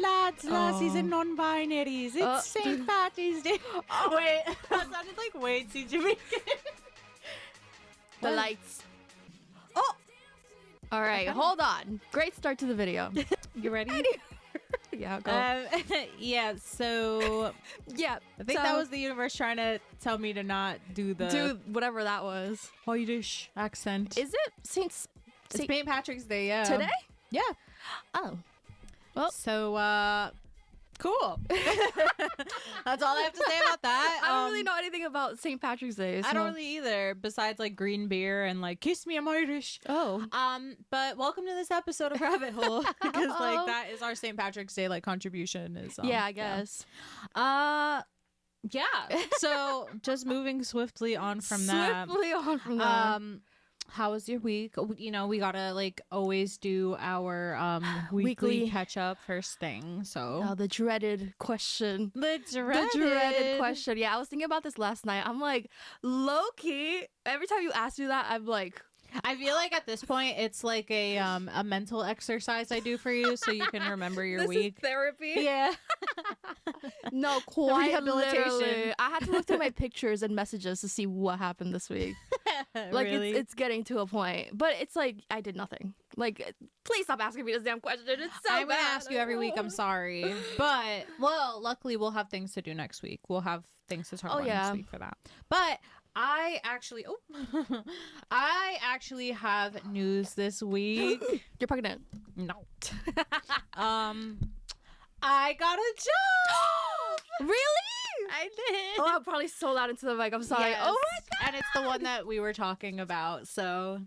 lads, lassies, and non-binaries. It's St. Patty's Day. Oh, wait. That sounded like way too Jamaican. The lights. Oh! All right, hold on. Great start to the video. You ready? Yeah, go. Yeah, so... yeah. I think that was the universe trying to tell me to not do whatever that was. Irish accent. Is it It's St. Patrick's Day, yeah. Today? Yeah. Oh. Well. So, cool. That's all I have to say about that. I don't really know anything about St. Patrick's Day. So. I don't really either, besides like green beer and like kiss me, I'm Irish. Oh. But welcome to this episode of Rabbit Hole, because like that is our St. Patrick's Day like contribution is. Yeah, I guess. Yeah. So just moving swiftly on from that. How was your week? You know, we gotta like always do our weekly catch up first thing. So the dreaded question. The dreaded question. Yeah, I was thinking about this last night. I'm like, low key. Every time you ask me that, I'm like, I feel like at this point it's like a mental exercise I do for you so you can remember your week. Is therapy. Yeah. No, quite Rehabilitation. literally. I had to look through my pictures and messages to see what happened this week. Like really? it's getting to a point, but it's like I did nothing. Like, please stop asking me this damn question. It's so I'm bad. gonna ask you every week. I'm sorry, but well, luckily we'll have things to do next week. We'll have things to talk about next week for that. But I actually have news this week. You're pregnant. No. I got a job. Really? I did. Oh, I'm probably so loud into the mic. I'm sorry. Yes. Oh my god. And it's the one that we were talking about. So.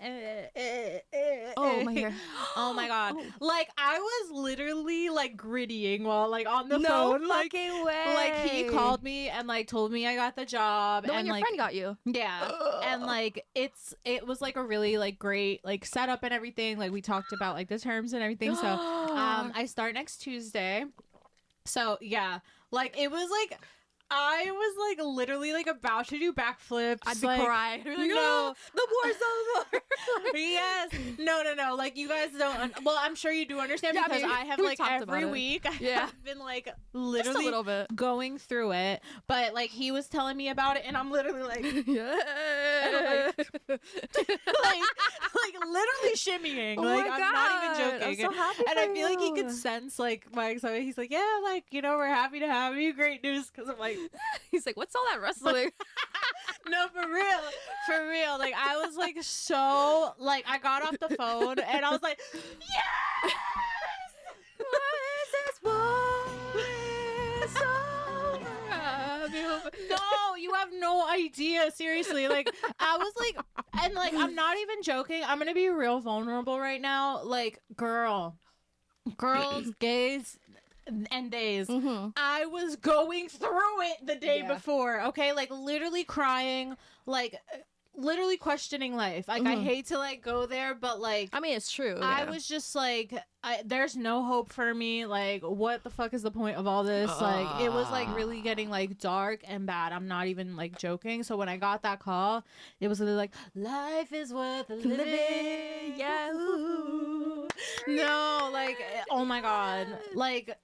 Oh my hair. Oh my god. Oh. Like I was literally like grittying while like on the No phone. fucking way. Like he called me and like told me I got the job. The one and your like, friend got you. Yeah. And like it was like a really like great like setup and everything. Like we talked about like the terms and everything. So I start next Tuesday. So yeah. Like it was like I was like literally like about to do backflips. I'd be like, crying. Like, no, the war's over. Yes. No. Like you guys don't. Well, I'm sure you do understand because I have like every week. I've been like literally just a little bit going through it. But like he was telling me about it, and I'm literally like, yeah, like literally shimmying. Oh like my I'm God. not even joking. I'm so happy and for I feel like he you. could sense like my excitement. He's like, yeah, like you know, we're happy to have you. Great news, because I'm like. He's like, what's all that wrestling? No, for real. Like I was like so like I got off the phone and I was like, yes. What is this war? No, you have no idea. Seriously, like I was like, and like I'm not even joking. I'm gonna be real vulnerable right now. Like, girls, gays. And days I was going through it the day before, okay, like literally crying, like literally questioning life. Like I hate to like go there, but like I mean, it's true. I was just like there's no hope for me. Like what the fuck is the point of all this? Like it was like really getting like dark and bad. I'm not even like joking. So when I got that call, it was really like life is worth living. Yeah. No, like oh my god, like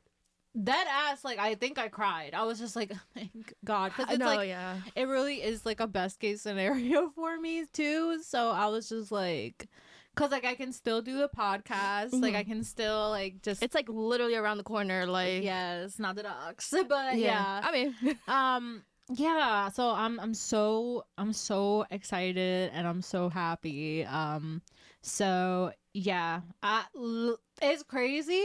that ass, like I think I cried. I was just like, oh my god, because it's like it really is like a best case scenario for me too. So I was just like, because like I can still do the podcast, like I can still like just it's like literally around the corner. Like yes, not the dogs, but yeah. I mean, yeah. So I'm so excited and I'm so happy. So yeah, it's crazy.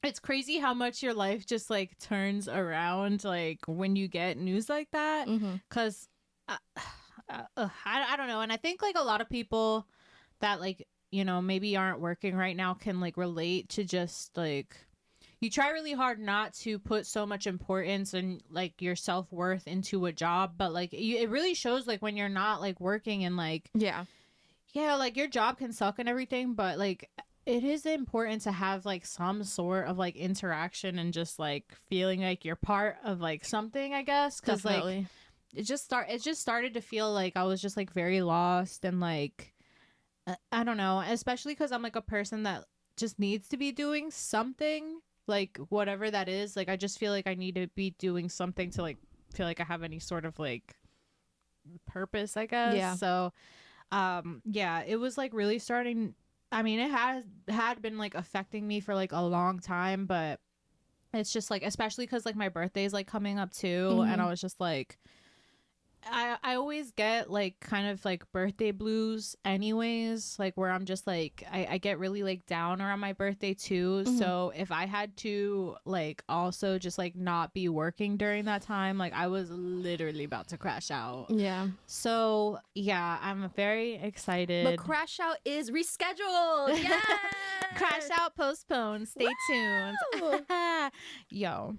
It's crazy how much your life just like turns around like when you get news like that. Because I don't know. And I think like a lot of people that like, you know, maybe aren't working right now can like relate to just like you try really hard not to put so much importance and like your self-worth into a job. But like it really shows like when you're not like working and like, yeah, like your job can suck and everything. But like it is important to have like some sort of like interaction and just like feeling like you're part of like something, I guess, because like it just started to feel like I was just like very lost and like I don't know, especially because I'm like a person that just needs to be doing something, like whatever that is. Like I just feel like I need to be doing something to like feel like I have any sort of like purpose, I guess. Yeah. So yeah, it was like really starting. I mean, it had been like affecting me for like a long time, but it's just like, especially because like my birthday is like coming up too, and I was just like, I always get like kind of like birthday blues anyways, like where I'm just like I get really like down around my birthday too. So if I had to like also just like not be working during that time, like I was literally about to crash out. Yeah. So yeah, I'm very excited. But Crash Out is rescheduled. Yeah. Crash Out postponed. Stay tuned. Yo,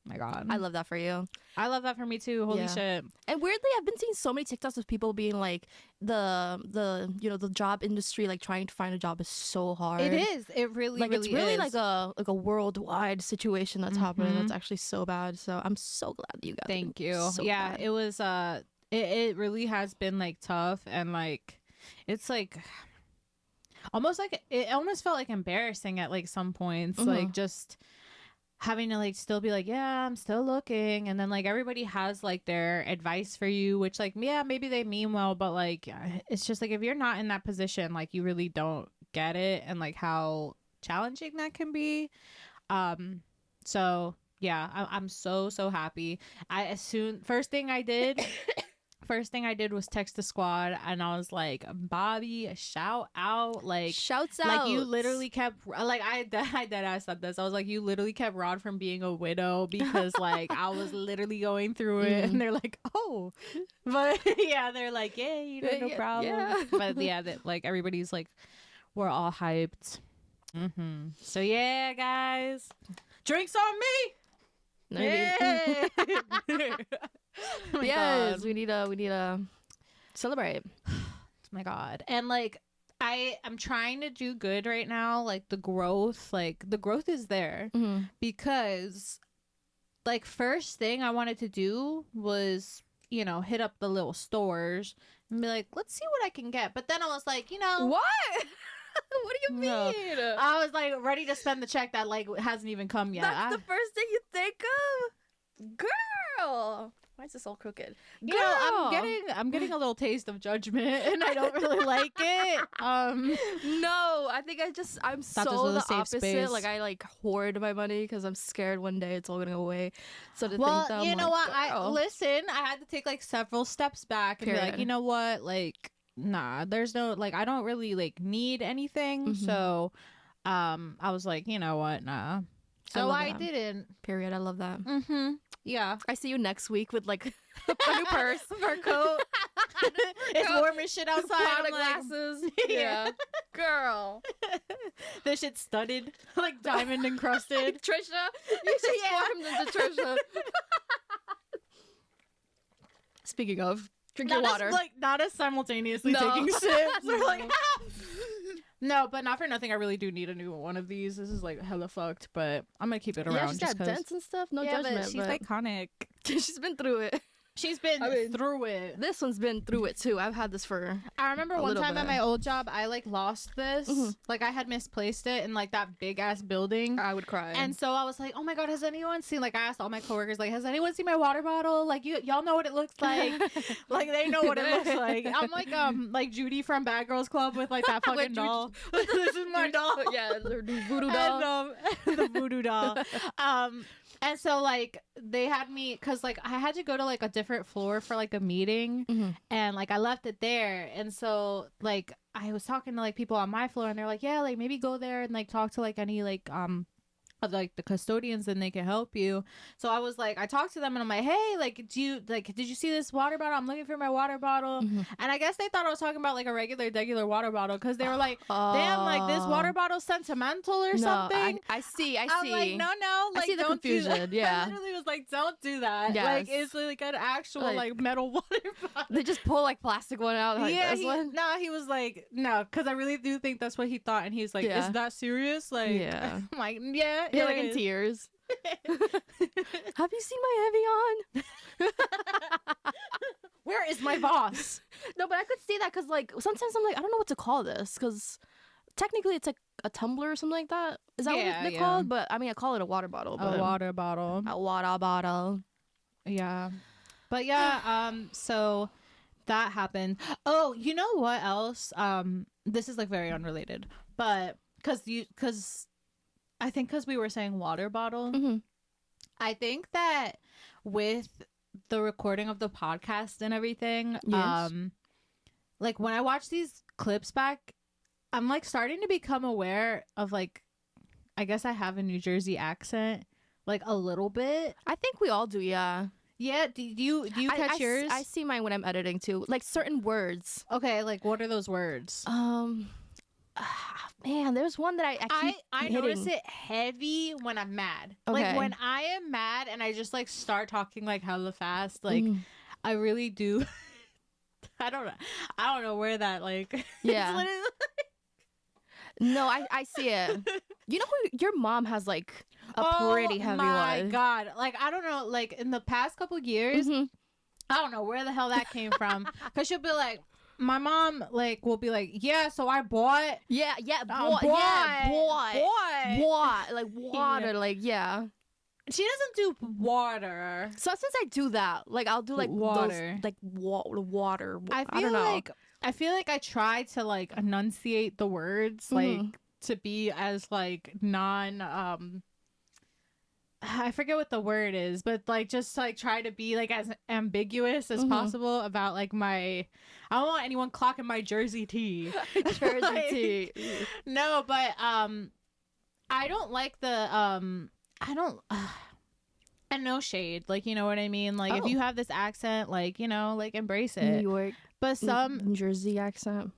my God. I love that for you. I love that for me too. Holy shit. And weirdly, I've been seeing so many TikToks of people being like, the job industry, like trying to find a job is so hard. It is. It really, like really it's really is. like a worldwide situation that's happening. That's actually so bad. So I'm so glad that you got. Thank you. So yeah, glad. it was. It really has been like tough, and like it's like almost like it almost felt like embarrassing at like some points, like just having to like still be like, yeah, I'm still looking, and then like everybody has like their advice for you, which like, yeah, maybe they mean well, but like it's just like if you're not in that position, like you really don't get it, and like how challenging that can be. So yeah, I'm so happy. First thing I did was text the squad, and I was like, Bobby, shout out. Like, shouts out. Like, you literally kept, like, I dead ass said this. I was like, you literally kept Rod from being a widow, because, like, I was literally going through it. And they're like, oh. But, yeah, they're like, yeah, you know, no problem. Yeah. But, yeah, like, everybody's like, we're all hyped. So, yeah, guys. Drinks on me. Yeah. Oh yes, God. we need to celebrate. Oh my God. And like I'm trying to do good right now. Like the growth is there, because like first thing I wanted to do was, you know, hit up the little stores and be like, let's see what I can get. But then I was like, you know, what? What do you mean? I was like ready to spend the check that like hasn't even come yet. That's the first thing you think of, girl. Why is this all crooked? You know, I'm getting a little taste of judgment, and I don't really like it. No, I think I'm so the opposite. Space. Like I like hoard my money because I'm scared one day it's all gonna go away. So to think that, you know what? girl. I had to take like several steps back and be like, you know what? Like, nah, there's no like I don't really like need anything. So, I was like, you know what? Nah. So I didn't. Period. I love that. Yeah. I see you next week with like a new purse, fur coat. It's warm as shit outside. Prada glasses. Yeah. Girl. This shit's studded, like diamond encrusted. Trisha. You should form into Trisha. Speaking of, drink your water. Not as simultaneously taking sips. Or like, no, but not for nothing. I really do need a new one of these. This is like hella fucked, but I'm gonna keep it around. Yeah, she's got dents and stuff. No judgment. But she's iconic. She's been through it. She's been through it. This one's been through it too. I've had this for. I remember one time at my old job, I like lost this. Like I had misplaced it in like that big ass building. I would cry. And so I was like, oh my God, has anyone seen? Like I asked all my coworkers, like, has anyone seen my water bottle? Like y'all know what it looks like. Like they know what it looks like. I'm like Judy from Bad Girls Club with like that fucking doll. This is my doll. Yeah, the voodoo doll. And, the voodoo doll. And so like they had me, cause like I had to go to like a different floor for like a meeting, and like I left it there, and so like I was talking to like people on my floor, and they're like, yeah, like maybe go there and like talk to like any like of like the custodians, and they can help you. So I was like, I talked to them, and I'm like, hey, like did you see this water bottle? I'm looking for my water bottle. And I guess they thought I was talking about like a regular water bottle, because they were like, damn, like this water bottle's sentimental or something. I see. I'm like, no, like I see the don't confusion. Do that. Yeah. I literally was like, don't do that. Yes. Like it's like an actual like metal water bottle. They just pull like plastic one out. Like, yeah, he was like, no, because I really do think that's what he thought, and he's like, is that serious? Like, yeah. I'm like, yeah, you're like in tears. Have you seen my Evian? Where is my boss? No, but I could see that because like sometimes I'm like, I don't know what to call this, because technically it's like a tumbler or something like that. Is that Yeah, what they're yeah. called? But I mean, I call it a water bottle. A But water bottle. a water bottle. Yeah. But yeah, so that happened. Oh, you know what else? This is like very unrelated, but cuz I think cuz we were saying water bottle, Mm-hmm. I think that with the recording of the podcast and everything, Yes. like when I watch these clips back, I'm like starting to become aware of like I guess I have a New Jersey accent like a little bit. I think we all do. Yeah. Yeah, do you catch yours? I see mine when I'm editing too. Like certain words. Okay, like what are those words? Man, there's one that I keep I hitting. notice it heavy when I'm mad. Okay. Like when I am mad and I just like start talking like hella fast, like Mhm. I really do. I don't know where that like. Yeah. It's literally- No, I see it. You know who your mom has like a pretty heavy Oh my one. god! Like I don't know. Like in the past couple years, Mhm. I don't know where the hell that came from. Cause she'll be like, my mom like will be like, yeah, so I bought. Yeah, Bought, like water, like yeah. She doesn't do water. So since I do that, like I'll do like Water. those, like water. I don't know. I feel like I try to like enunciate the words like to be as like non I forget what the word is, but like just like try to be like as ambiguous as possible about like my I don't want anyone clocking my Jersey tea. Jersey Like, tea. No, but I don't like the I don't and no shade, like you know what I mean? Like if you have this accent, like, you know, like embrace it. New York, But some New Jersey accent.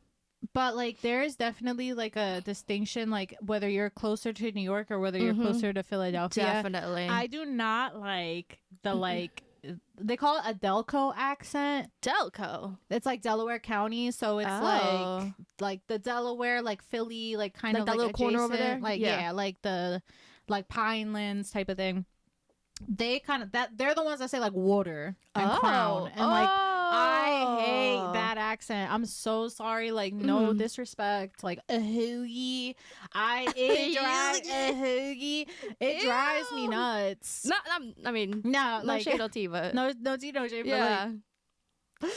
but like there is definitely like a distinction, like whether you're closer to New York or whether you're closer to Philadelphia. Definitely. I do not like the like they call it a Delco accent. Delco. It's like Delaware County, so it's like the Delaware, like Philly, like kind Like of that like little corner over adjacent, there? like Yeah. like the like Pinelands type of thing. They kind of they're the ones that say like water and crown and like I hate that accent. I'm so sorry. Like no disrespect. Like a hoogie. It drives me nuts. Not, I mean, No, no like shade or tea, but no tea, no shade. yeah. But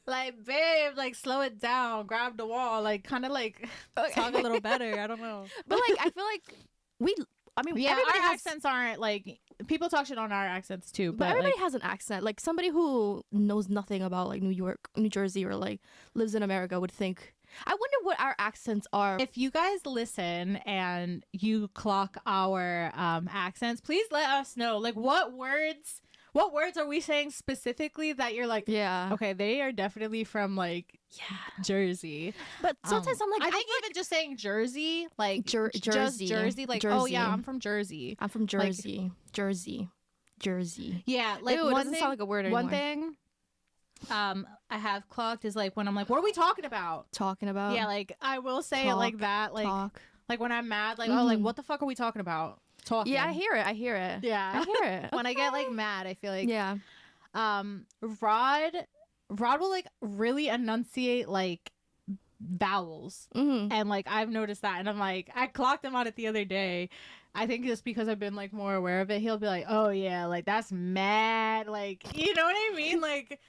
like babe, like slow it down. Grab the wall. Like kind of like talk a little better. I don't know. But like I feel like Yeah, everybody our has accents aren't like people talk shit on our accents too. But But everybody like, has an accent. Like somebody who knows nothing about like New York, New Jersey, or like lives in America would think. I wonder what our accents are. if you guys listen and you clock our accents, please let us know. Like what words are we saying specifically that you're like, Yeah. okay, they are definitely from like Jersey. But sometimes I'm like, I think even just saying Jersey, like Jersey. just Jersey, like oh yeah, Jersey. I'm from Jersey. I'm from Jersey. Jersey. Yeah, like Ew, it one doesn't thing, sound like a word anymore. one thing I have clocked is like when I'm like, what are we talking about? Talking about. Yeah, like I will say it like that, like talk. like when I'm mad, like oh, like what the fuck are we talking about? Talking. Yeah, I hear it. Yeah, I hear it. when I get like mad, I feel like Yeah. Rod will like really enunciate like vowels, and like I've noticed that, and I'm like I clocked him on it the other day. I think just because I've been like more aware of it, he'll be like, oh yeah, like that's mad, like you know what I mean, like.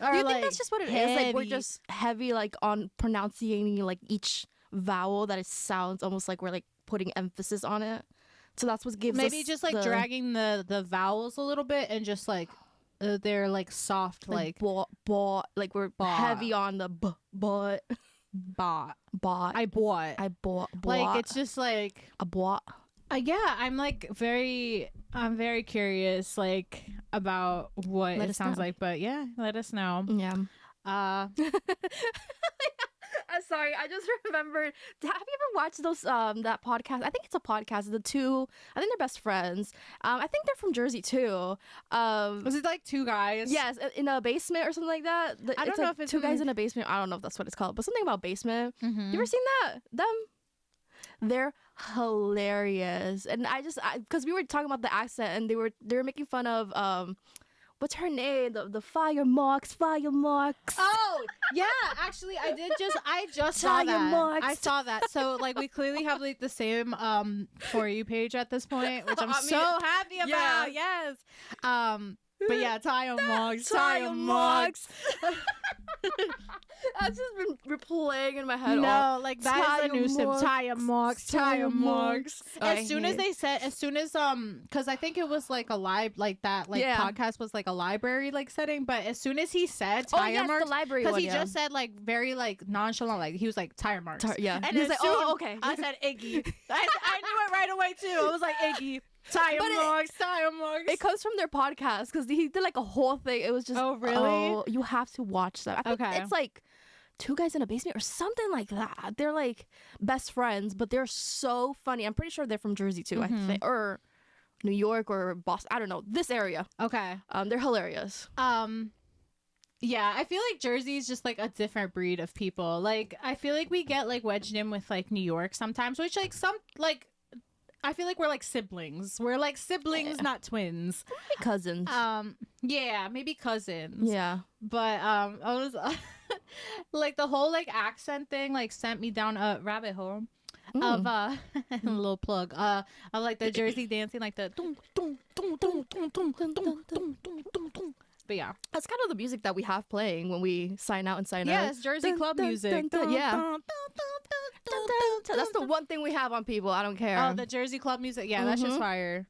Or, Do you like, think that's just what it is? Like we're heavy. just heavy like on pronouncing like each vowel that it sounds almost like we're like putting emphasis on it. So that's what gives maybe us just like dragging the vowels a little bit and just like they're like soft, like bought, like we're heavy on the but bought. bought. I bought. Like it's just like a bought. Yeah, I'm like I'm very curious like about what Let it us sounds know. like, but yeah, let us know. Yeah. Uh I'm sorry, I just remembered. Have you ever watched those that podcast? I think it's a podcast. The two, I think they're best friends. I think they're from Jersey too. was it like two guys? Yes, in a basement or something like that. I don't know if it's two in guys the- in a basement. I don't know if that's what it's called, but something about basement. Mhm. You ever seen that? Them? They're hilarious, and I just because we were talking about the accent, and they were making fun of what's her name? The fire marks. Oh yeah, actually, I just saw Tire that. marks. I saw that. So like we clearly have like the same For You page at this point, which I'm I mean, so happy yeah. about. Yes. But yeah, tire marks. That's just been replaying in my head. No, like that is a new sim. marks, Tire marks. As soon as they they said, because I think it was like a Yeah. podcast was like a library like setting, but as soon as he said oh tire yes, marks, the library because one. he just said like very like nonchalant, like he was like tire marks. Yeah. And He was as like, soon, oh, okay. I said Iggy. I knew it right away too. I was like Iggy. Tire marks. It comes from their podcast because he did like a whole thing. It was just Oh, really? Oh, you have to watch that. I think Okay. it's like Two Guys in a Basement or something like that. They're like best friends, but they're so funny. I'm pretty sure they're from Jersey too. I think, or New York or Boston. I don't know, this area. Okay. They're hilarious. Yeah, I feel like Jersey is just like a different breed of people. Like I feel like we get like wedged in with like New York sometimes, which like some like I feel like we're like siblings. We're like siblings, not twins. Cousins. Yeah, maybe cousins. Yeah. But I was like the whole like accent thing like sent me down a rabbit hole of a little plug of like the Jersey dancing, like the dum, dum, dum, dum, dum, dum, dum, dum, dum, dum, dum. But yeah, That's kind of the music that we have playing when we sign out and sign yeah, out. it's Jersey Dun, club dun, music. dun, dun, yeah. Dun, dun, dun, dun, That's the dun. one thing we have on people. I don't care. Oh, the Jersey club music. Yeah, that's just fire.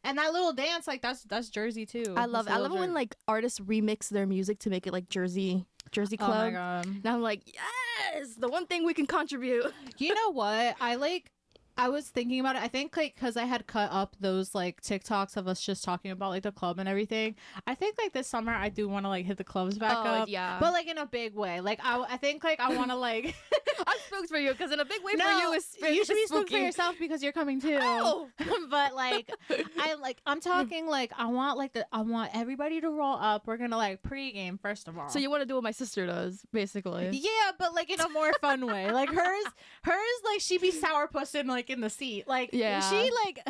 And that little dance, like that's Jersey too. I love it. I love it when like artists remix their music to make it like Jersey Oh club. my god. And I'm like, yes, the one thing we can contribute. You know what? I was thinking about it. I think like because I had cut up those like TikToks of us just talking about like the club and everything. I think like this summer I do want to like hit the clubs back up. Yeah. But like in a big way. Like I think like I want to like. I'm spooked for you because in a big way No, for you is you should be spooked spooky. for yourself because you're coming too. Oh. But like I'm talking like I want everybody to roll up. We're gonna like pregame first of all. So you want to do what my sister does, basically. Yeah, but like in a more fun way. Like hers like she be sourpussing like in the seat. Like Yeah. she like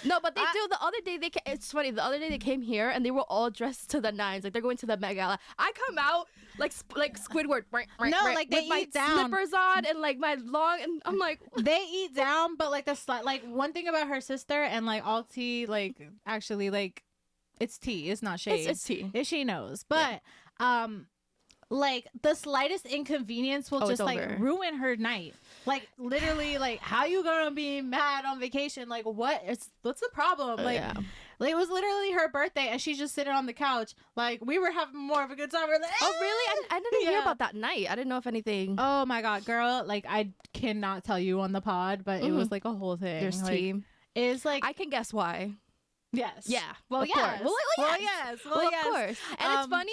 No, but they do. The other day it's funny. The other day they came here and they were all dressed to the nines. Like they're going to the Met Gala. I come out like Squidward. No, like they with my eat down. slippers on and like my long. And I'm like, they eat down, but like like one thing about her sister and like all tea, like actually like it's tea, it's not shade. it's tea. If she knows. But like the slightest inconvenience will just it's like over. ruin her night. Like literally, like how you gonna be mad on vacation? Like what's the problem? Like, Yeah. like it was literally her birthday and she's just sitting on the couch. Like we were having more of a good time. We're like, Oh really? I didn't hear Yeah. about that night. I didn't know if anything. oh my god, girl! Like I cannot tell you on the pod, but it was like a whole thing. There's like, tea. It's like I can guess why. yes, Yeah. Well, of yes. course. Well, yes. Well, of course. And it's funny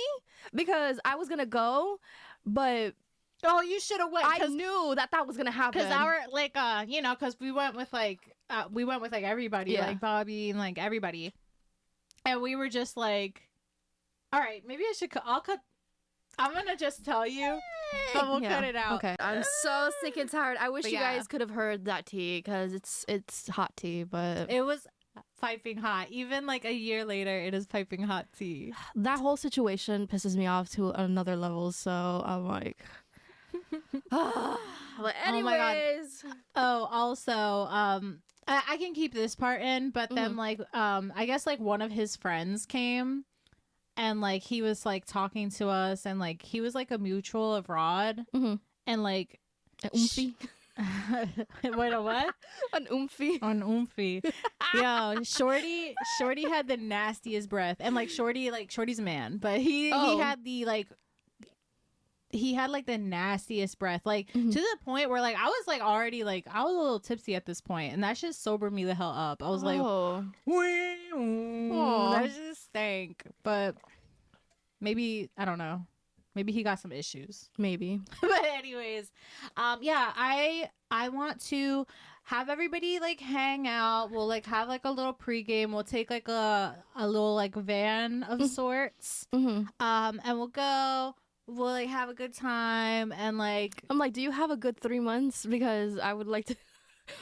because I was gonna go, but Oh, you should have went. I knew that was gonna happen. Because our like you know, because we went with like everybody, Yeah. like Bobby and like everybody, and we were just like, all right, maybe I should. I'll cut. I'm gonna just tell you, but we'll cut it out. Okay. I'm so sick and tired. I wish But you yeah. guys could have heard that tea because it's hot tea, but It was piping hot. Even like a year later, it is piping hot tea. that whole situation pisses me off to another level. So I'm like, but Oh my God. anyways, Oh, also, I can keep this part in, but then like, I guess like one of his friends came, and like he was like talking to us, and like he was like a mutual of Rod, and like, oomphy, wait, a what? an oomphy. On Oomphy. Yo, Shorty had the nastiest breath, and like Shorty's a man, but he had the like. He had like the nastiest breath, like to the point where like I was like already like I was a little tipsy at this point, and that just sobered me the hell up. I was like, that just stank. But maybe I don't know. Maybe he got some issues. Maybe. But anyways, yeah, I want to have everybody like hang out. We'll like have like a little pregame. We'll take like a little like van of sorts. And we'll go. We'll like have a good time and like I'm like, do you have a good 3 months? Because I would like to.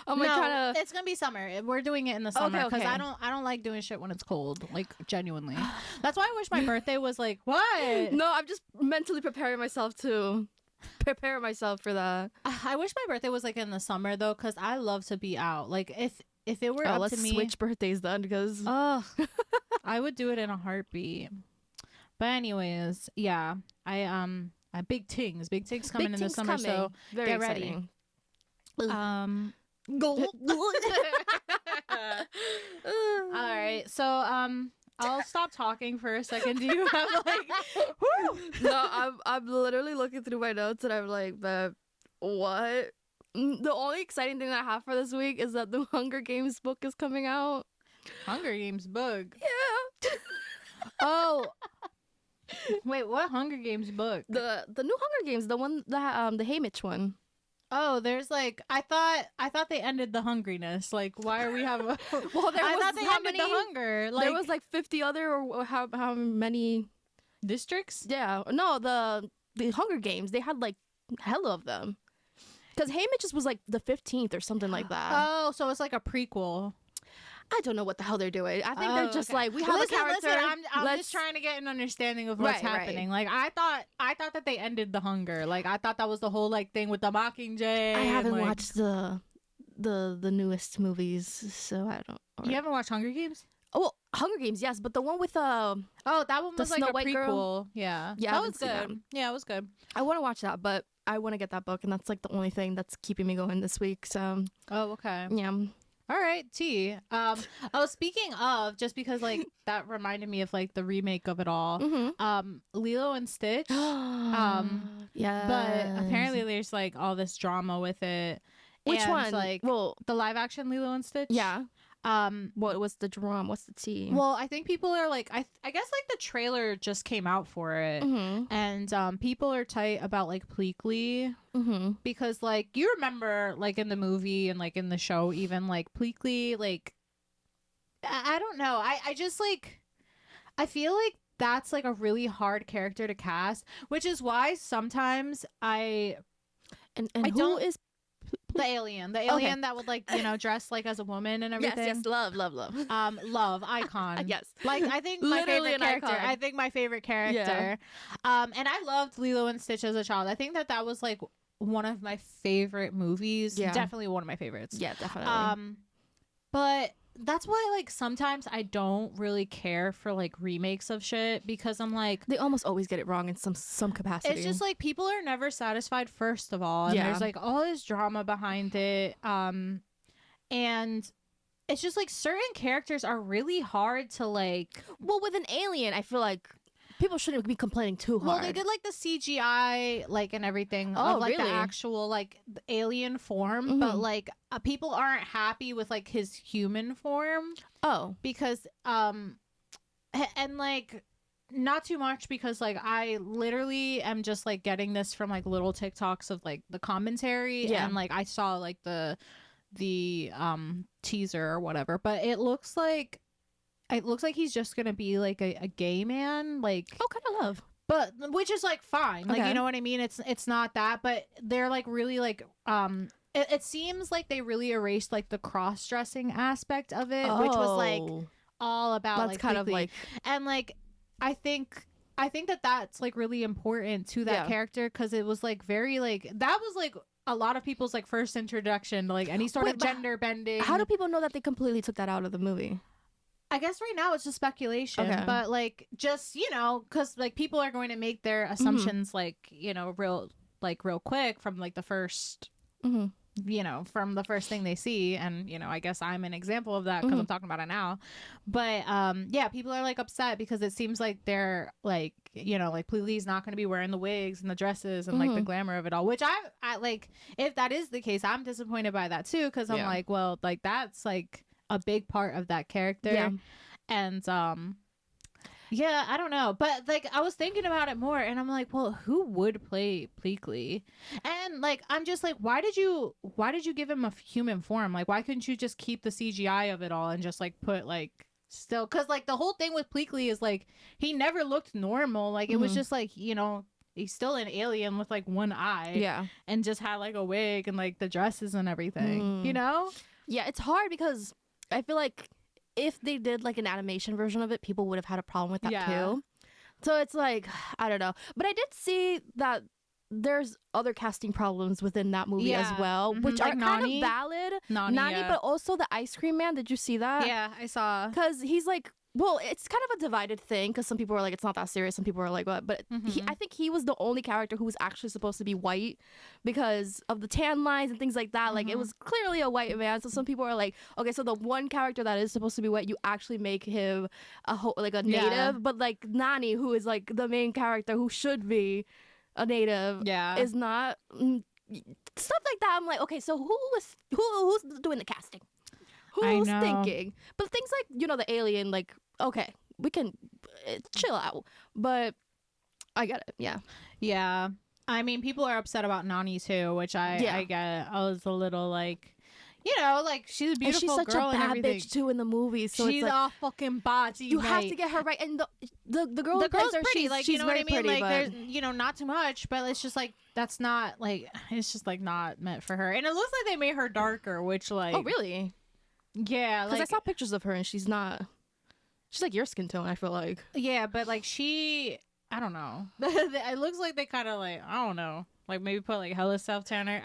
I'm like no, trying to. it's gonna be summer. We're doing it in the summer because Okay. I don't like doing shit when it's cold. Like genuinely, that's why I wish my birthday was like what? No, I'm just mentally preparing myself to prepare myself for that. I wish my birthday was like in the summer though, because I love to be out. Like if it were Oh, up let's to me, switch birthdays then because. oh, I would do it in a heartbeat. But anyways, yeah, big things coming in the summer, so Very get ready. exciting. Go. All right, so I'll stop talking for a second. Do you have like? Whew? No, I'm literally looking through my notes and I'm like, but what? The only exciting thing that I have for this week is that the Hunger Games book is coming out. Hunger Games book. Yeah. Oh. Wait, what Hunger Games book? The new Hunger Games, the one that the Haymitch one. Oh, there's like I thought they ended the hungriness. Like, why are we having? Well, I thought they ended the hunger. Like there was like 50 other or how many districts? Yeah, no, the Hunger Games, they had like hella of them. Because Haymitch's was like the 15th or something like that. Oh, so it's like a prequel. I don't know what the hell they're doing. I think they're just okay. like, we have a character. Listen, I'm just trying to get an understanding of what's Right. happening. Like I thought that they ended the hunger. Like I thought that was the whole like thing with the Mockingjay. I haven't like, watched the newest movies, so I don't. You haven't watched Hunger Games? Oh, well, Hunger Games, yes, but the one with Oh, that one the was like Snow a White prequel. girl? Yeah, Yeah, I that haven't was seen good. that. Yeah, it was good. I want to watch that, but I want to get that book, and that's like the only thing that's keeping me going this week. So, Oh, okay. yeah. All right, T. Oh, speaking of, just because like that reminded me of like the remake of it all. Mm-hmm. Lilo and Stitch. Yeah. But apparently there's like all this drama with it. Which And, one? Like Well, the live action Lilo and Stitch. yeah. What was the drum? What's the T? Well, I think people are like, I guess like the trailer just came out for it, Mm-hmm. and people are tight about like Pleakley. Mm-hmm. Because like you remember like in the movie and like in the show even like Pleakley, like I don't know, I just like I feel like that's like a really hard character to cast, which is why sometimes And I who don't- is the alien that would like dress like as a woman and everything. Yes, love. Love icon. Yes. Like I think my Literally favorite an character. icon. I think my favorite character. And I loved Lilo and Stitch as a child. I think that was like one of my favorite movies. Yeah. Definitely one of my favorites. Yeah, definitely. But that's why like sometimes I don't really care for like remakes of shit because I'm like They almost always get it wrong in some capacity. it's just like people are never satisfied first of all, and Yeah. there's like all this drama behind it. And it's just like certain characters are really hard to like. Well, with an alien, I feel like people shouldn't be complaining too hard. Well, they did like the CGI like and everything Oh, of like really? the actual like the alien form, Mhm. but like people aren't happy with like his human form Oh. because and like not too much because like I literally am just like getting this from like little TikToks of like the commentary Yeah. and like I saw like the teaser or whatever, but it looks like he's just gonna be like a gay man, like Oh, kind of love. but which is like fine, like Okay. you know what I mean. It's not that, but they're like really like it seems like they really erased like the cross dressing aspect of it, which was like all about that's like kind of Pleakley. like And like I think that that's like really important to that Yeah. character because it was like very like that was like a lot of people's like first introduction to like any sort Wait, of but gender bending. how do people know that they completely took that out of the movie? I guess right now it's just speculation, Okay. but like just because like people are going to make their Mm-hmm. assumptions like real quick from like the first Mm-hmm. from the first thing they see, and I guess I'm an example of that because Mhm. I'm talking about it now. But yeah, people are like upset because it seems like they're like like Pleakley's not going to be wearing the wigs and the dresses and like the Mhm. glamour of it all, which I like. If that is the case, I'm disappointed by that too because I'm Yeah. like, well, like that's like a big part of that character. Yeah. And yeah, I don't know, but like I was thinking about it more, and I'm like, well, who would play Pleakley? And like I'm just like, why did you give him a human form? Like, why couldn't you just keep the CGI of it all and just like put like because like the whole thing with Pleakley is like he never looked normal. Like it was Mhm. just like he's still an alien with like one eye. Yeah. And just had like a wig and like the dresses and everything. You know? Yeah, it's hard because I feel like if they did like an animation version of it, people would have had a problem with that too. So it's like, I don't know. But I did see that there's other casting problems within that movie as well, which like are Nani. kind of valid. Nani, yeah. But also the ice cream man. Did you see that? Yeah, I saw. Because he's like, well, it's kind of a divided thing because some people are like, it's not that serious. Some people are like, what? But I think he was the only character who was actually supposed to be white because of the tan lines and things like that. Like, it was clearly a white man. So some people are like, okay, so the one character that is supposed to be white, you actually make him like a native. Yeah. But like Nani, who is like the main character who should be a native, is not. Stuff like that. I'm like, okay, so who's doing the casting? Who's thinking? But things like, you know, the alien, like, okay, we can chill out. But I get it. Yeah. Yeah. I mean, people are upset about Nani too, which I get. I was a little like, you know, like she's a beautiful and she's such girl a bad and everything. bitch too in the movie. So she's it's like, a fucking body. you have to get her right. And the girl, the girl's her, pretty, like, she's you know what I very mean? pretty, Like, there's, you know, not too much, but it's just like that's not like it's just like not meant for her. And it looks like they made her darker, which like, oh really? Yeah, because like I saw pictures of her and she's not. She's like your skin tone. I feel like. Yeah, but like I don't know. It looks like they kind of like I don't know, like maybe put like hella self tanner.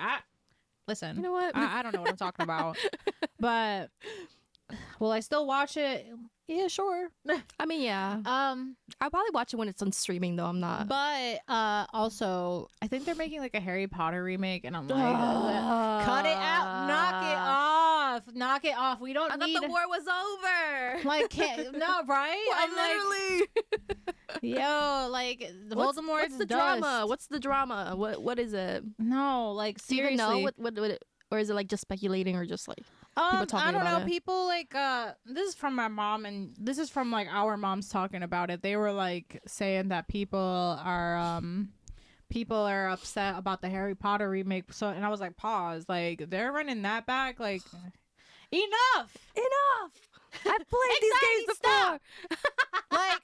Listen, You know what? I don't know what I'm talking about, but will I still watch it? Yeah, sure. I mean, yeah. I'll probably watch it when it's on streaming, though. I'm not. But also, I think they're making like a Harry Potter remake, and I'm like, cut it out, knock it off. We don't I need. thought the war was over. Like, no, right? I'm literally. Yo, like Voldemort's what's the dust. drama? What's the drama? What is it? No, like Do you even seriously. know what or is it like just speculating or just like I talking don't about know. it? People like this is from my mom, and this is from like our moms talking about it. They were like saying that people are upset about the Harry Potter remake. So, and I was like, pause. Like they're running that back. Like enough. I've played these games before. Like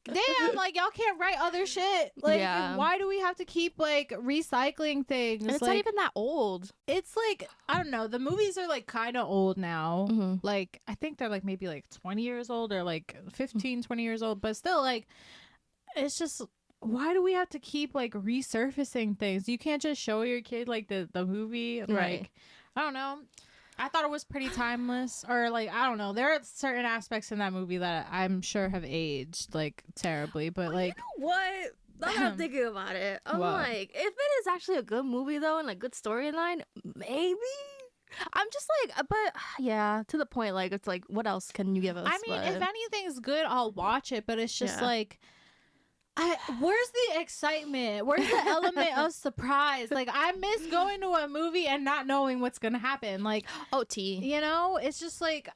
damn, like y'all can't write other shit. Like why do we have to keep like recycling things? And it's like, not even that old. It's like I don't know. The movies are like kind of old now. Like I think they're like maybe like 20 years old or like 15, 20 years old. But still, like it's just why do we have to keep like resurfacing things? You can't just show your kid like the movie. Right. Like I don't know. I thought it was pretty timeless, or like I don't know. There are certain aspects in that movie that I'm sure have aged like terribly, but like you know what? Now that I'm thinking about it, I'm like, if it is actually a good movie though and a good storyline, maybe. I'm just like, but yeah, to the point. Like it's like, what else can you give us? I mean, if anything's good, I'll watch it. But it's just like. Where's the excitement? Where's the element of surprise? Like I miss going to a movie and not knowing what's gonna happen. Like OT, you know, it's just like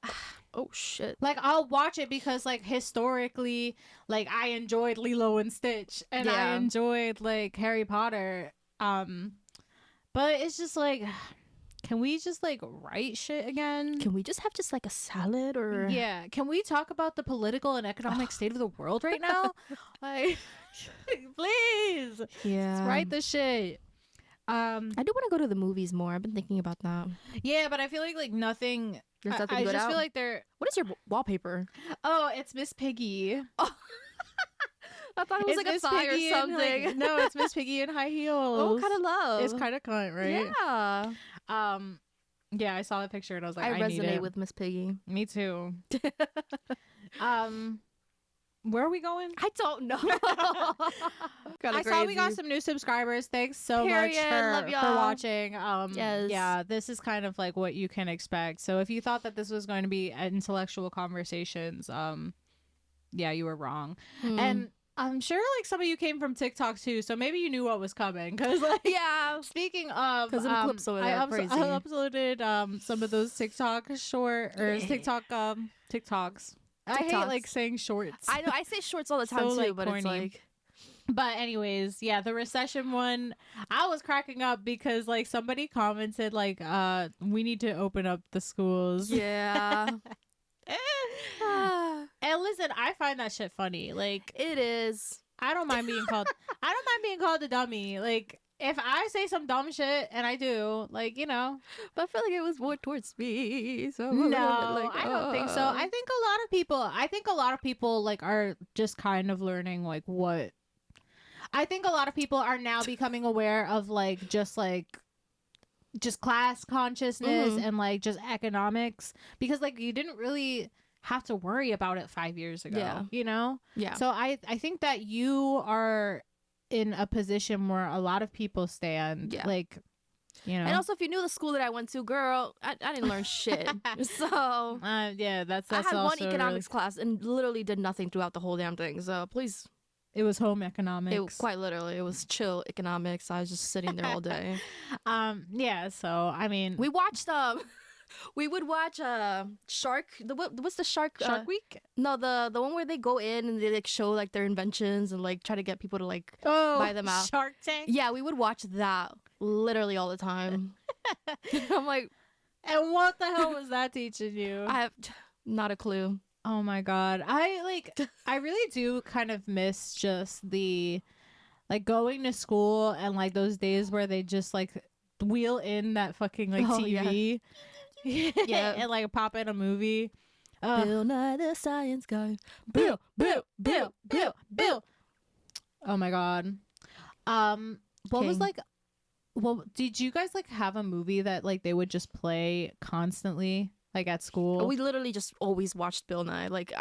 oh shit. Like I'll watch it because like historically, like I enjoyed Lilo and Stitch and I enjoyed like Harry Potter. But it's just like, can we just like write shit again? Can we just have just like a salad or yeah? Can we talk about the political and economic state of the world right now? Like, please, yeah, let's write the shit. I do want to go to the movies more. I've been thinking about that. Yeah, but I feel like nothing. There's nothing I good just out? feel like they're. What is your wallpaper? Oh, it's Miss Piggy. Oh. I thought it was It's like Miss a thigh or Piggy something. no, it's Miss Piggy in high heels. Oh, kind of love. It's kind of cunt, right? Yeah. Yeah, I saw the picture and I was like, I need resonate it. with Miss Piggy. Me too. Where are we going? I don't know. I saw we got some new subscribers. Thanks so much for watching. Yes. Yeah, this is kind of like what you can expect. So if you thought that this was going to be intellectual conversations, yeah, you were wrong. And I'm sure like some of you came from TikTok too, so maybe you knew what was coming. Cause like, yeah. Speaking of, because of the clips over there, I crazy. uploaded some of those TikTok TikToks. I hate like saying shorts. I know I say shorts all the time So, too, like, but corny. it's like. But anyways, yeah, the recession one, I was cracking up because like somebody commented like, we need to open up the schools. Yeah. And listen, I find that shit funny. Like it is. I don't mind being called. I don't mind being called a dummy. Like if I say some dumb shit and I do, like But I feel like it was more towards me, so I'm a little bit no, like, I don't think so. I think a lot of people. I think a lot of people like are just kind of learning like what. I think a lot of people are now becoming aware of just class consciousness and like just economics because like you didn't really have to worry about it 5 years ago. Yeah. So I think that you are in a position where a lot of people stand. Yeah. Like. And also, if you knew the school that I went to, girl, I didn't learn shit. So yeah, that's I had also one economics class and literally did nothing throughout the whole damn thing. So please. It was home economics. Quite literally, it was chill economics. I was just sitting there all day. Yeah. So I mean, we watched we would watch Shark. What's the Shark Week? No, the one where they go in and they like show like their inventions and like try to get people to like buy them out. Shark Tank. Yeah, we would watch that literally all the time. I'm like, and what the hell was that teaching you? I have not a clue. Oh my god, I really do kind of miss just the like going to school and like those days where they just like wheel in that fucking like TV. Yeah. And like pop in a movie. Bill Nye the Science Guy. Bill. Oh my god. What was like? Well, did you guys like have a movie that like they would just play constantly? Like at school, we literally just always watched Bill Nye. Like,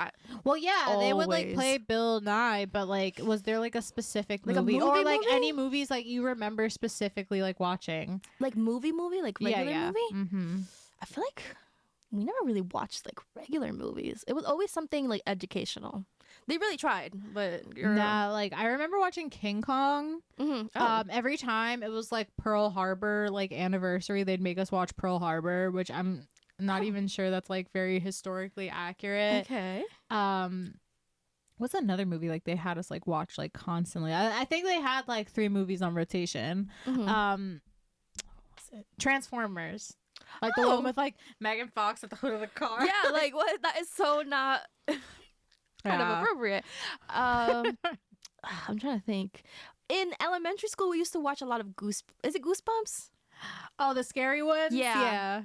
they would like play Bill Nye, but like, was there like a specific movie or like any movies like you remember specifically like watching? Like movie, like regular movie? Mm-hmm. I feel like we never really watched like regular movies. It was always something like educational. They really tried, but nah. Like I remember watching King Kong. Mm-hmm. Oh. Every time it was like Pearl Harbor like anniversary, they'd make us watch Pearl Harbor, which I'm not even sure that's like very historically accurate. Okay. What's another movie like they had us like watch like constantly? I think they had like 3 movies on rotation. Mm-hmm. What was it? Transformers. Like the one with like Megan Fox at the hood of the car. Yeah, like what? That is so not kind of appropriate. I'm trying to think. In elementary school, we used to watch a lot of Is it Goosebumps? Oh, the scary ones? Yeah.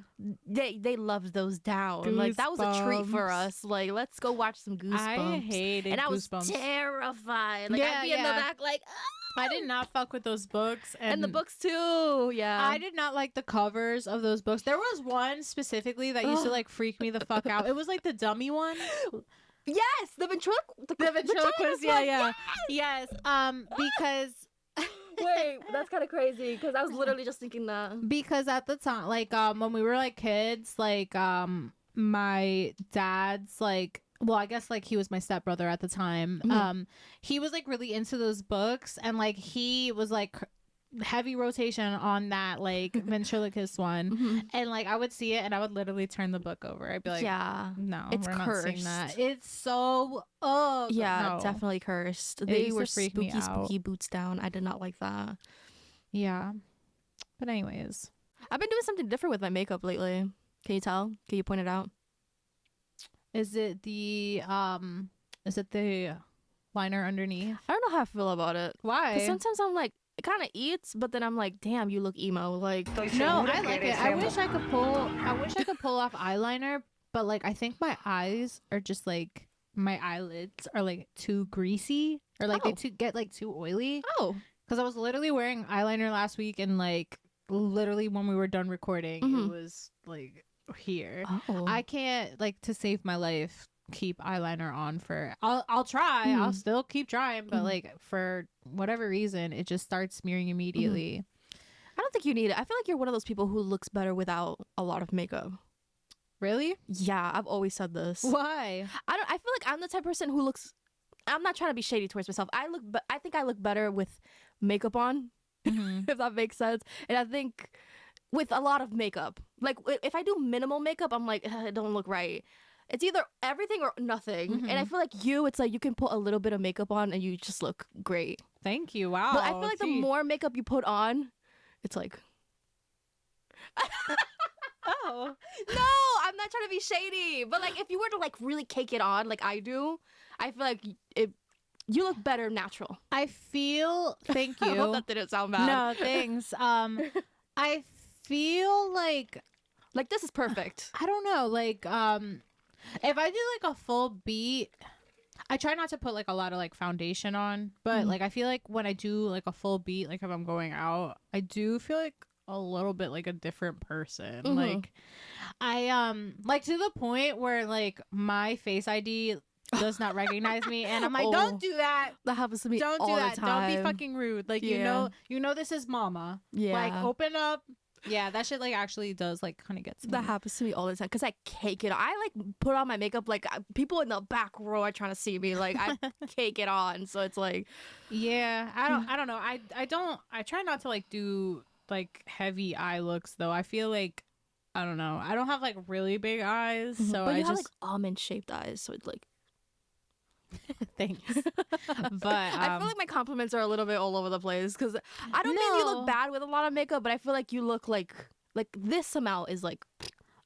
They loved those down. Goosebumps. Like that was a treat for us. Like, let's go watch some Goosebumps. I hated and I was Goosebumps. terrified. Like I'd be in the back like I did not fuck with those books. And the books too. Yeah. I did not like the covers of those books. There was one specifically that used to like freak me the fuck out. It was like the dummy one. Yes, the ventriloquist. Yeah. Yes. Because wait, that's kind of crazy because I was literally just thinking that. Because at the time, like when we were like kids, like my dad's like, well, I guess like he was my stepbrother at the time. Mm-hmm. He was like really into those books, and like he was like heavy rotation on that like ventriloquist one. Mm-hmm. And like I would see it and I would literally turn the book over. I'd be like, yeah, no, it's we're cursed. not seeing that. It's so yeah, no. definitely cursed. It They used were to freak me spooky boots down. I did not like that. Yeah, but anyways, I've been doing something different with my makeup lately. Can you tell? Can you point it out? is it the liner underneath? I don't know how I feel about it. Why? Because sometimes I'm like, it kind of eats, but then I'm like, damn, you look emo. Like, no, I like it. I wish I could pull off eyeliner, but like I think my eyes are just like my eyelids are like too greasy or like they get like too oily. Oh, because I was literally wearing eyeliner last week and like literally when we were done recording, it was like here. Oh. I can't like to save my life keep eyeliner on for I'll try. I'll still keep trying, but like for whatever reason it just starts smearing immediately. I don't think you need it. I feel like you're one of those people who looks better without a lot of makeup. Really? Yeah, I've always said this. Why? I feel like I'm the type of person who looks, I'm not trying to be shady towards myself. I think I look better with makeup on, if that makes sense. And I think with a lot of makeup, like if I do minimal makeup, I'm like, it don't look right. It's either everything or nothing. And I feel like it's like you can put a little bit of makeup on and you just look great. Thank you. Wow. But I feel like the more makeup you put on, it's like... Oh. No, I'm not trying to be shady. But like if you were to like really cake it on like I do, I feel like You look better natural. I feel, thank you. I hope that didn't sound bad. No, thanks. I feel like this is perfect. I don't know, like if I do like a full beat, I try not to put like a lot of like foundation on, but like I feel like when I do like a full beat, like if I'm going out, I do feel like a little bit like a different person. Like I like to the point where like my Face ID does not recognize me, and I'm like, don't do that. That happens to me. Don't all do that. The time. Don't be fucking rude. Like you know this is mama. Yeah. Like open up. Yeah, that shit like actually does like kind of get to me. That happens to me all the time because I cake it. I like put on my makeup like people in the back row are trying to see me. Like I cake it on, so it's like, yeah. I don't know. I try not to like do like heavy eye looks though. I feel like I don't know. I don't have like really big eyes, so but you I have just like almond shaped eyes, so it's like. Thanks. But I feel like my compliments are a little bit all over the place because I don't mean you look bad with a lot of makeup, but I feel like you look like this amount is like.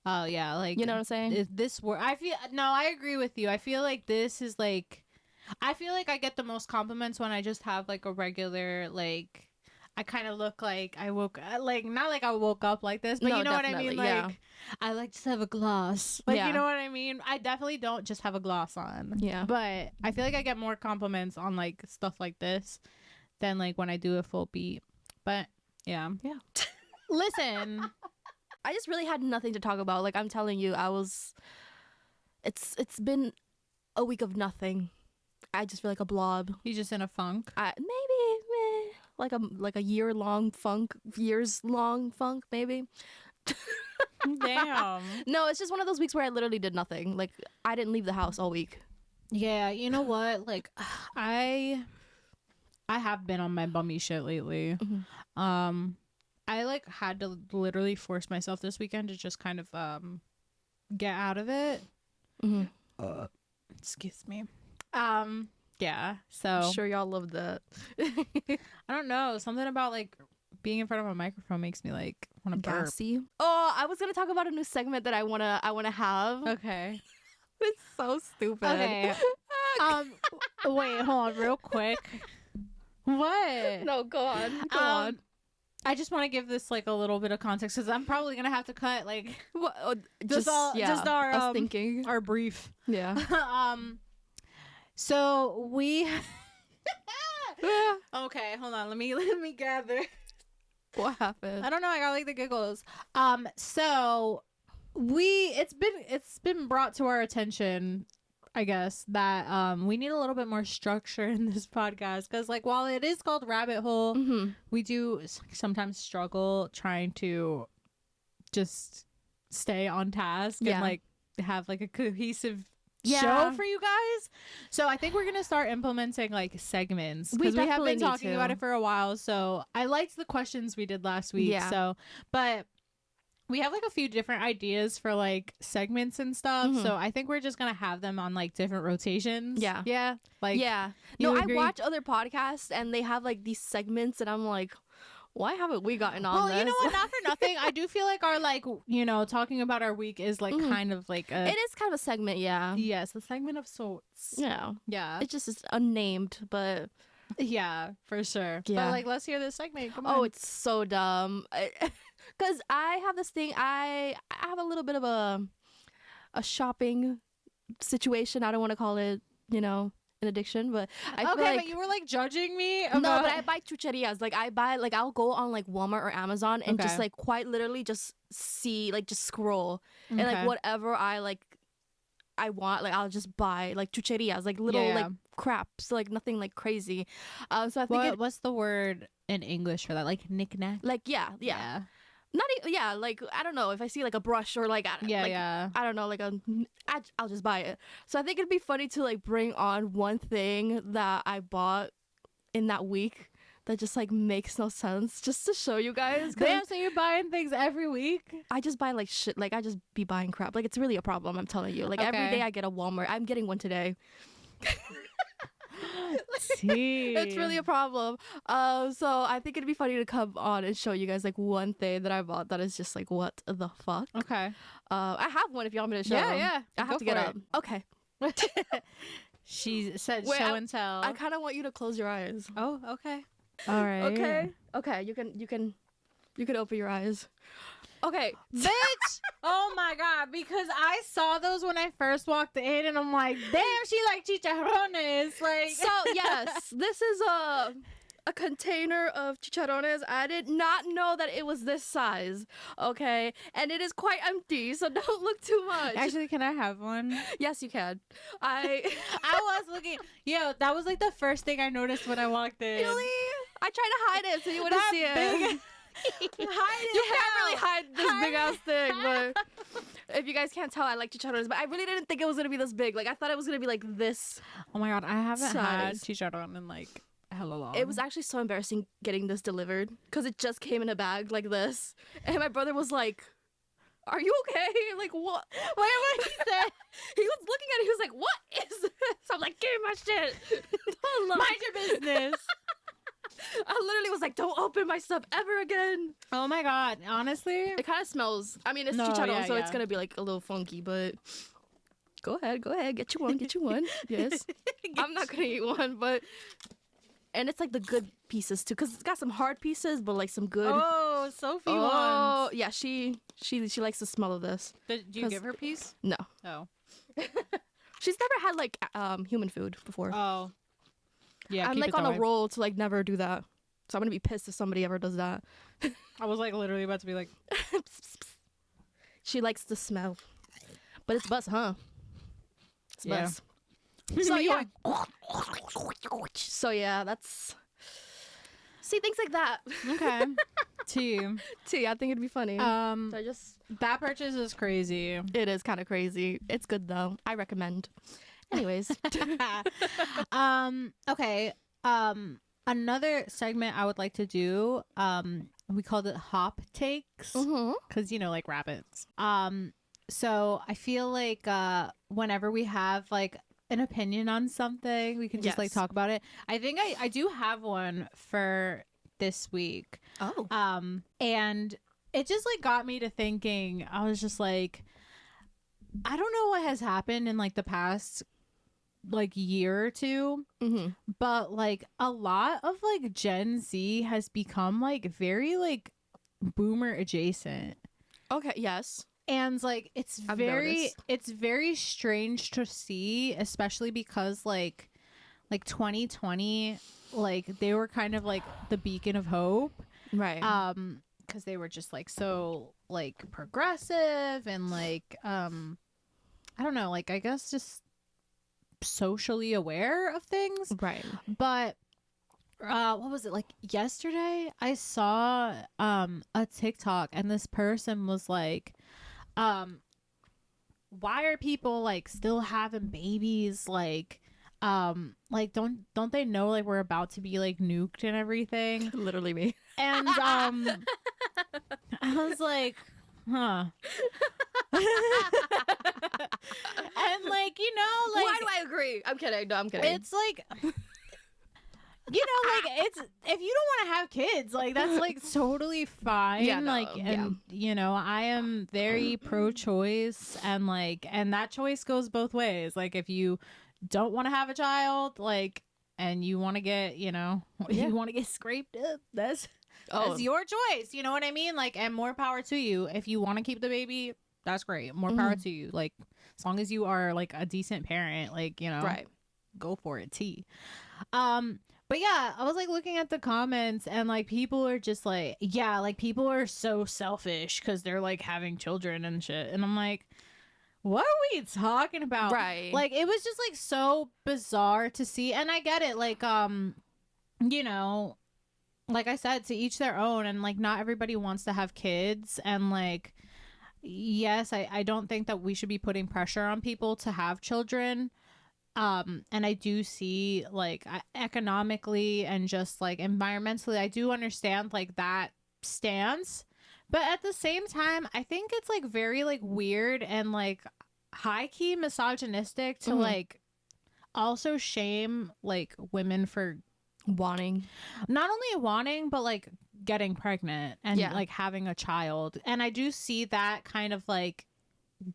Oh yeah, like you know what I'm saying. This word, I feel I agree with you. I feel like this is like, I feel like I get the most compliments when I just have like a regular like. I kind of look like I woke like not like I woke up like this, but no, you know what I mean. Like yeah. I like to have a gloss, like you know what I mean. I definitely don't just have a gloss on. Yeah, but I feel like I get more compliments on like stuff like this than like when I do a full beat. But yeah. Listen, I just really had nothing to talk about. Like I'm telling you, it's been a week of nothing. I just feel like a blob. You just in a funk? Maybe like a years long funk, maybe. Damn. No, it's just one of those weeks where I literally did nothing. Like I didn't leave the house all week. Yeah, you know what? Like I have been on my bummy shit lately. I like had to literally force myself this weekend to just kind of get out of it. Excuse me. Yeah, so I'm sure y'all love that. I don't know, something about like being in front of a microphone makes me like want to burp. Gassy. Oh, I was gonna talk about a new segment that I wanna have. Okay. It's so stupid. Okay. Wait, hold on, real quick. What? No, go on. Go on. I just want to give this like a little bit of context because I'm probably gonna have to cut like just our thinking our brief. Yeah. So we. Okay, hold on. Let me gather. What happened? I don't know. I got like the giggles. So it's been brought to our attention, I guess, that we need a little bit more structure in this podcast because like while it is called Rabbit Hole, we do sometimes struggle trying to just stay on task and like have like a cohesive show for you guys. So I think we're gonna start implementing like segments because we have been talking about it for a while. So I liked the questions we did last week. So but we have like a few different ideas for like segments and stuff. So I think we're just gonna have them on like different rotations. Like no, I watch other podcasts and they have like these segments and I'm like, why haven't we gotten on this? You know what? Not for nothing. I do feel like our like, talking about our week is like kind of like it is kind of a segment, Yes, a segment of sorts. Yeah. It's just unnamed, but yeah, for sure. Yeah. But like, let's hear this segment. Come on. Oh, it's so dumb. Because I have this thing. I have a little bit of a shopping situation. I don't want to call it, an addiction, but I feel like, but you were like judging me about... No, but I buy chucherias. Like I buy, like I'll go on like Walmart or Amazon and just like quite literally just see, like just scroll and like whatever I want, like I'll just buy like chucherias, like little like craps, like nothing like crazy. So I think what's the word in English for that? Like knick-knack? Like yeah. Not like I don't know if I see like a brush or like I don't know, like I'll just buy it. So I think it'd be funny to like bring on one thing that I bought in that week that just like makes no sense, just to show you guys. Damn, so you're buying things every week? I just buy like shit. Like I just be buying crap. Like it's really a problem, I'm telling you. Like every day I get a Walmart. I'm getting one today. It's really a problem. So I think it'd be funny to come on and show you guys like one thing that I bought that is just like, what the fuck? Okay. I have one if you want me to show them. Yeah. I have to get up. Okay. She said Wait, show and tell. I kind of want you to close your eyes. Oh, okay. All right. Okay. You can open your eyes. Okay. Bitch. Oh my god, because I saw those when I first walked in and I'm like, damn, she like chicharrones. Like, so yes, this is a container of chicharrones. I did not know that it was this size. Okay, and it is quite empty, so don't look too much. Actually, can I have one? Yes, you can. I was looking. Yo, that was like the first thing I noticed when I walked in. Really? I tried to hide it so you wouldn't see it. Hide it. You can't really hide this big ass thing, but if you guys can't tell, I like chicharrones, but I really didn't think it was gonna be this big. Like I thought it was gonna be like this. Oh my god, I haven't had size. chicharron in like hella long. It was actually so embarrassing getting this delivered because it just came in a bag like this, and my brother was like, "Are you okay? Like what?" Wait, what he said? He was looking at it. He was like, "What is this?" I'm like, "Give me my shit. Don't look. Mind your business." I literally was like, "Don't open my stuff ever again." Oh my god, honestly, it kind of smells. I mean, it's No, chicharron, yeah, so yeah. it's gonna be like a little funky, but go ahead, get you one. Yes, I'm not gonna eat one, but and it's like the good pieces too, because it's got some hard pieces, but like some good. Oh, Sophie Oh, wants. yeah, she likes the smell of this. Do you give her piece? No, Oh. she's never had like human food before. Oh. Yeah, I'm keep like it on that a way. roll to like never do that. So I'm gonna be pissed if somebody ever does that. I was like literally about to be like, She likes the smell, but it's buzz, huh? It's Yeah. buzz. So yeah. So yeah, that's. See, things like that. okay. Tea. Tea, I think it'd be funny. So I just. That purchase is crazy. It is kind of crazy. It's good though. I recommend. Anyways. Okay. Another segment I would like to do, we called it hop takes, because you know, like rabbits. So I feel like whenever we have like an opinion on something, we can just like Yes. talk about it. I think I do have one for this week. Oh. And it just like got me to thinking. I was just like, I don't know what has happened in like the past like year or two, but like a lot of like Gen Z has become like very like boomer adjacent. Okay. Yes. And like it's I've very noticed. it's very strange to see, especially because like 2020, like they were kind of like the beacon of hope, Right. because they were just like so like progressive and like I don't know, like I guess just socially aware of things. Right. But what was it, like yesterday I saw a TikTok and this person was like, why are people like still having babies, like don't they know like we're about to be like nuked and everything? Literally me. And I was like, huh. And like, you know, like Why do I agree? I'm kidding. No, I'm kidding. it's like, you know, like it's, if you don't want to have kids, like that's like totally fine. Yeah, no, like, and you know, I am very pro-choice, and like, and that choice goes both ways. Like, if you don't want to have a child, like, and you want to get, you know, you want to get scraped up, that's your choice. You know what I mean? Like, and more power to you. If you want to keep the baby, that's great. More power to you. Like, as long as you are like a decent parent, like, you know, right. Go for it. T. But yeah, I was like looking at the comments and like people are just like, yeah, like people are so selfish because they're like having children and shit. And I'm like, what are we talking about? Right. Like it was just like so bizarre to see. And I get it. Like, you know, like I said, to each their own. And like not everybody wants to have kids. And like, yes, I don't think that we should be putting pressure on people to have children. And I do see like economically and just like environmentally, I do understand like that stance, but at the same time, I think it's like very like weird and like high key misogynistic to like also shame like women for Wanting, not only wanting, but like getting pregnant and like having a child. And I do see that kind of like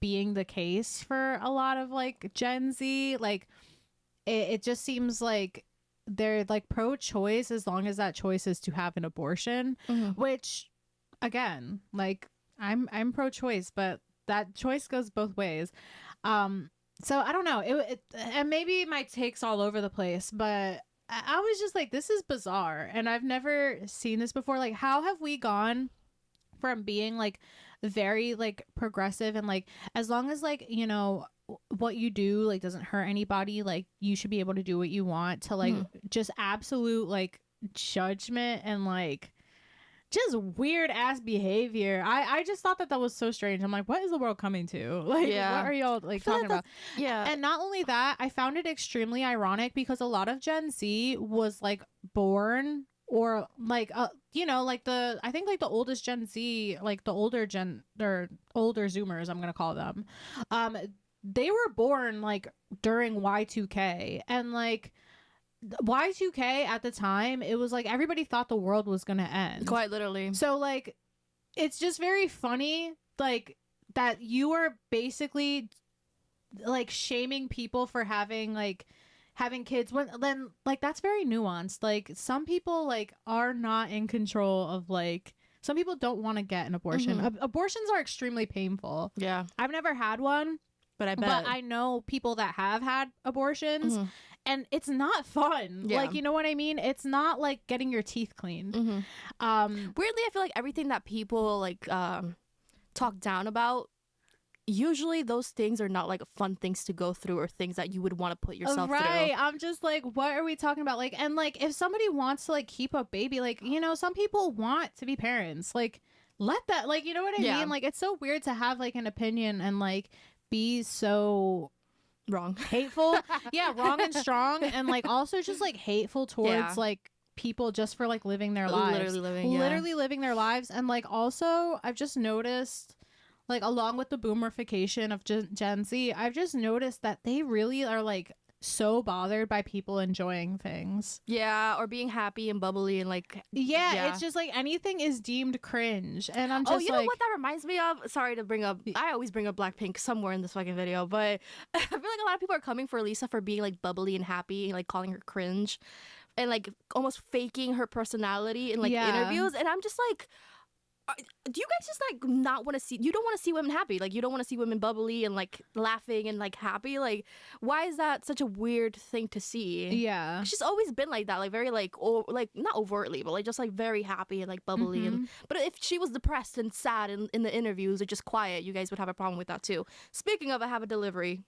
being the case for a lot of like Gen Z, like it just seems like they're like pro-choice as long as that choice is to have an abortion, which again, like I'm pro-choice, but that choice goes both ways. So I don't know, and maybe my take's all over the place, but I was just like, this is bizarre and I've never seen this before. Like, how have we gone from being like very like progressive and like, as long as like, you know, what you do like doesn't hurt anybody, like you should be able to do what you want, to like just absolute like judgment and like just weird ass behavior. I just thought that that was so strange. I'm like, what is the world coming to? Like, what are y'all like talking about? Yeah. And not only that, I found it extremely ironic because a lot of Gen Z was like born, or like you know, like I think like the oldest Gen Z, like the older Zoomers, I'm gonna call them, they were born like during Y2K, and like Y2K at the time, it was like everybody thought the world was gonna end. Quite literally. So like, it's just very funny, like, that you are basically like shaming people for having kids, when then like that's very nuanced. Like, some people like are not in control of, like, some people don't want to get an abortion. Abortions are extremely painful. Yeah. I've never had one, but I know people that have had abortions, and it's not fun. Yeah. Like, you know what I mean? It's not like getting your teeth cleaned. Weirdly, I feel like everything that people like talk down about, usually those things are not like fun things to go through or things that you would want to put yourself through. Right. I'm just like, what are we talking about? Like, and like, if somebody wants to like keep a baby, like, you know, some people want to be parents. Like, let that, like, you know what I mean? Like, it's so weird to have like an opinion and like be so wrong, hateful. Yeah, wrong and strong, and like also just like hateful towards like people just for like living their lives, literally living their lives. And like, also I've just noticed, like, along with the boomerification of Gen Z, I've just noticed that they really are like so bothered by people enjoying things. Yeah, or being happy and bubbly and like it's just like anything is deemed cringe. And I'm just you know what that reminds me of? Sorry to bring up, I always bring up Blackpink somewhere in this fucking video, but I feel like a lot of people are coming for Lisa for being like bubbly and happy and like calling her cringe and like almost faking her personality in like interviews. And I'm just like, do you guys just like not want to see, you don't want to see women happy, like you don't want to see women bubbly and like laughing and like happy? Like, why is that such a weird thing to see? Yeah, she's always been like that, like very like, or like not overtly, but like just like very happy and like bubbly. And but if she was depressed and sad in the interviews or just quiet, you guys would have a problem with that too. Speaking of, I have a delivery.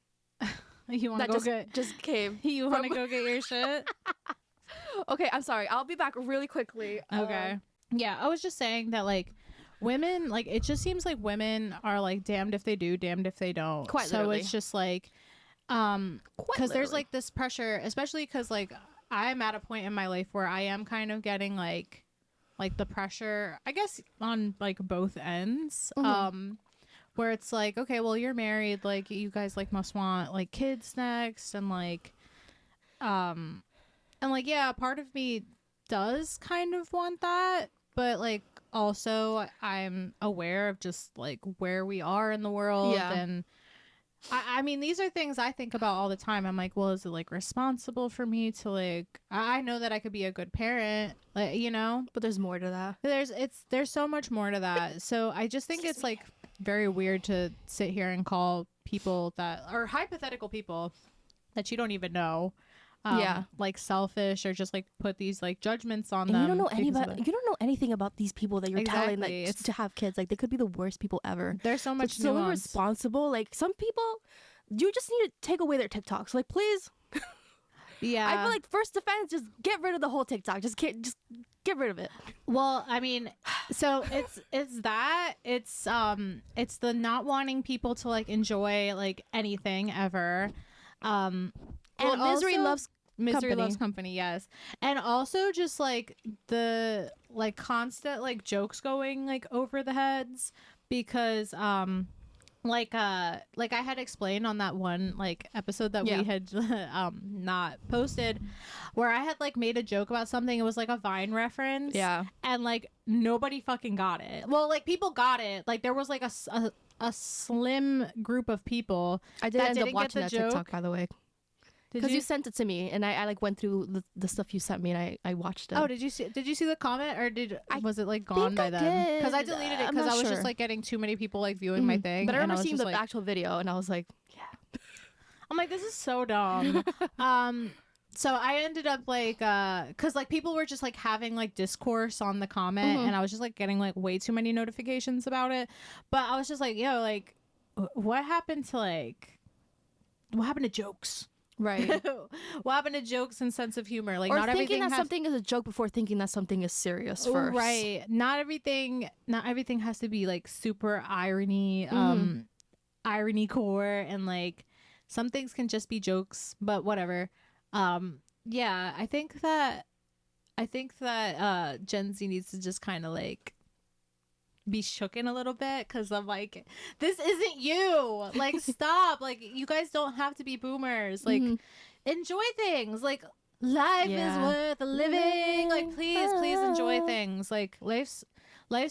You want to go just came. You want to go get your shit? Okay, I'm sorry, I'll be back really quickly. Okay. Yeah, I was just saying that like women, like, it just seems like women are like damned if they do, damned if they don't. Quite so literally. It's just like because there's like this pressure, especially because like I'm at a point in my life where I am kind of getting like the pressure, I guess, on like both ends. Where it's like, okay, well, you're married, like you guys like must want like kids next, and like yeah, part of me does kind of want that, but like also I'm aware of just like where we are in the world. And I mean, these are things I think about all the time. I'm like, well, is it like responsible for me to like, I know that I could be a good parent, like, you know, but there's more to that. There's so much more to that. So I just think it's like very weird to sit here and call people that are hypothetical people that you don't even know like selfish, or just like put these like judgments on them. You don't know anybody, you don't know anything about these people that you're telling that to have kids. Like, they could be the worst people ever. There's so much so irresponsible. Like, some people, you just need to take away their TikToks, like, please. Yeah, I feel like first defense, just get rid of the whole TikTok. Just get rid of it. Well, I mean, so it's the not wanting people to like enjoy like anything ever. And misery loves company, yes. And also just like the like constant like jokes going like over the heads, because like I had explained on that one like episode that we had not posted, where I had like made a joke about something. It was like a Vine reference, and like nobody fucking got it. Well, like people got it, like there was like a slim group of people. I did end up watching that TikTok, by the way. Because you sent it to me, and I like went through the stuff you sent me, and I watched it. Oh, did you see the comment, or was it like gone by then? Because I deleted it because I was just like getting too many people like viewing my thing. But I remember seeing the actual video, and I was like, yeah. I'm like, this is so dumb. So I ended up like, cause like people were just like having like discourse on the comment, and I was just like getting like way too many notifications about it. But I was just like, yo, like, what happened to jokes? Right. What happened to jokes and sense of humor? Like, or not thinking everything that something is a joke before thinking that something is serious first. Right. Not everything has to be like super irony, irony core, and like some things can just be jokes, but whatever. Yeah, I think that Gen Z needs to just kind of like be shooken a little bit, because I'm like, this isn't you. Like, stop. Like, you guys don't have to be boomers. Like, enjoy things. Like, life is worth living. Like, please enjoy things. Like, life's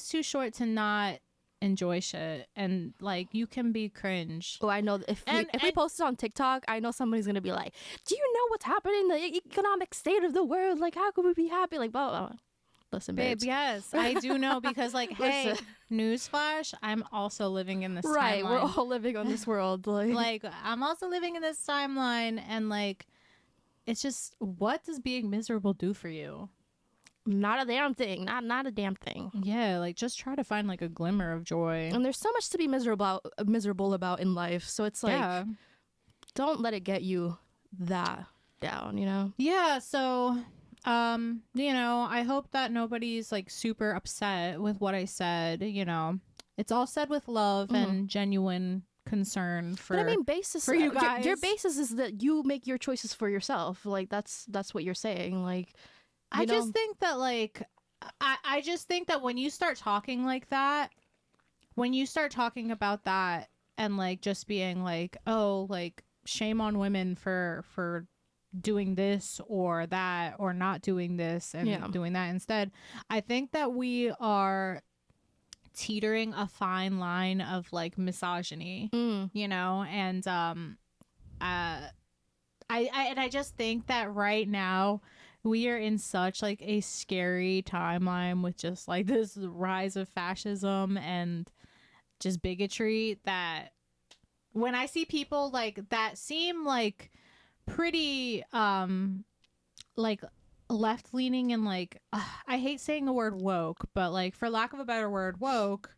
too short to not enjoy shit, and like, you can be cringe. Oh, I know. If we post it on TikTok, I know somebody's gonna be like, do you know what's happening in the economic state of the world? Like, how could we be happy? Like, blah, blah, blah. Listen, babe, yes, I do know, because like, hey, newsflash, I'm also living in this right, timeline. we're all living on this world. Like, I'm also living in this timeline, and like, it's just, what does being miserable do for you? Not a damn thing. Not a damn thing. Yeah, like, just try to find like a glimmer of joy. And there's so much to be miserable about in life, so it's like, don't let it get you that down, you know? Yeah, so you know, I hope that nobody's like super upset with what I said. You know, it's all said with love and genuine concern for. But I mean, basis for you guys. Your basis is that you make your choices for yourself. Like, that's what you're saying. Like, I just think that like, I just think that when you start talking like that, when you start talking about that, and like just being like, oh, like, shame on women for doing this or that, or not doing this and doing that instead, I think that we are teetering a fine line of like misogyny, you know, and I just think that right now we are in such like a scary timeline with just like this rise of fascism and just bigotry, that when I see people like that seem like pretty like left leaning and like I hate saying the word woke, but like, for lack of a better word, woke,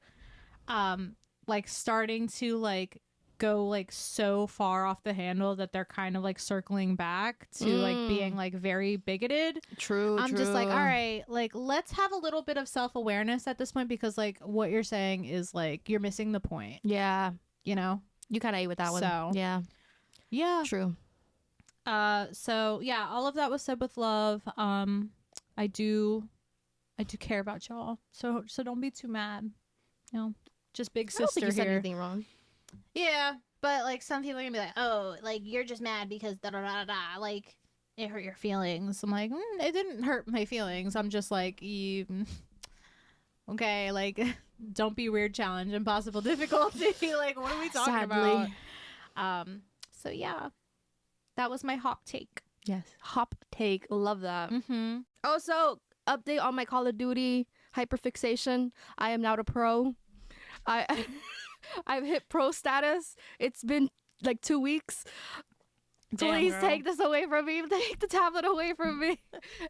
like starting to like go like so far off the handle that they're kind of like circling back to like being like very bigoted. I'm just like, all right, like, let's have a little bit of self-awareness at this point, because like what you're saying is like, you're missing the point. Yeah, you know, you kind of ate with that one. So yeah, true. So yeah, all of that was said with love. I do care about y'all, so don't be too mad. You know, just big sister I don't think you here. said anything wrong. Yeah, but like, some people are gonna be like, oh, like, you're just mad because da da da da, like, it hurt your feelings. I'm like, it didn't hurt my feelings. I'm just like, okay, like, don't be weird, challenge, impossible, difficulty. Like, what are we talking about? So yeah. That was my hop take. Yes. Hop take. Love that. Mm-hmm. Also, update on my Call of Duty hyperfixation. I am now a pro. I've hit pro status. It's been like 2 weeks. Please take this away from me. Take the tablet away from me.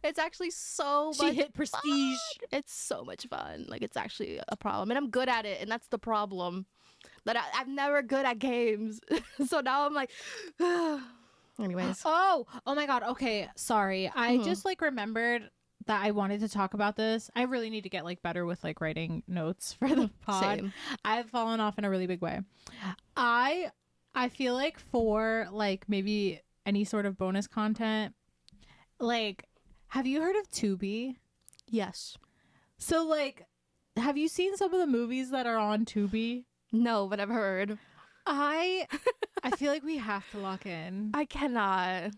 It's actually so much fun. She hit prestige. It's so much fun. Like, it's actually a problem. And I'm good at it. And that's the problem. That I'm never good at games. So now I'm like... Anyways. Oh my god. Okay, sorry. I just like remembered that I wanted to talk about this. I really need to get like better with like writing notes for the pod. Same. I've fallen off in a really big way. I feel like for like maybe any sort of bonus content, like, have you heard of Tubi? Yes. So like, have you seen some of the movies that are on Tubi? No, but I've heard. I feel like we have to lock in. I cannot.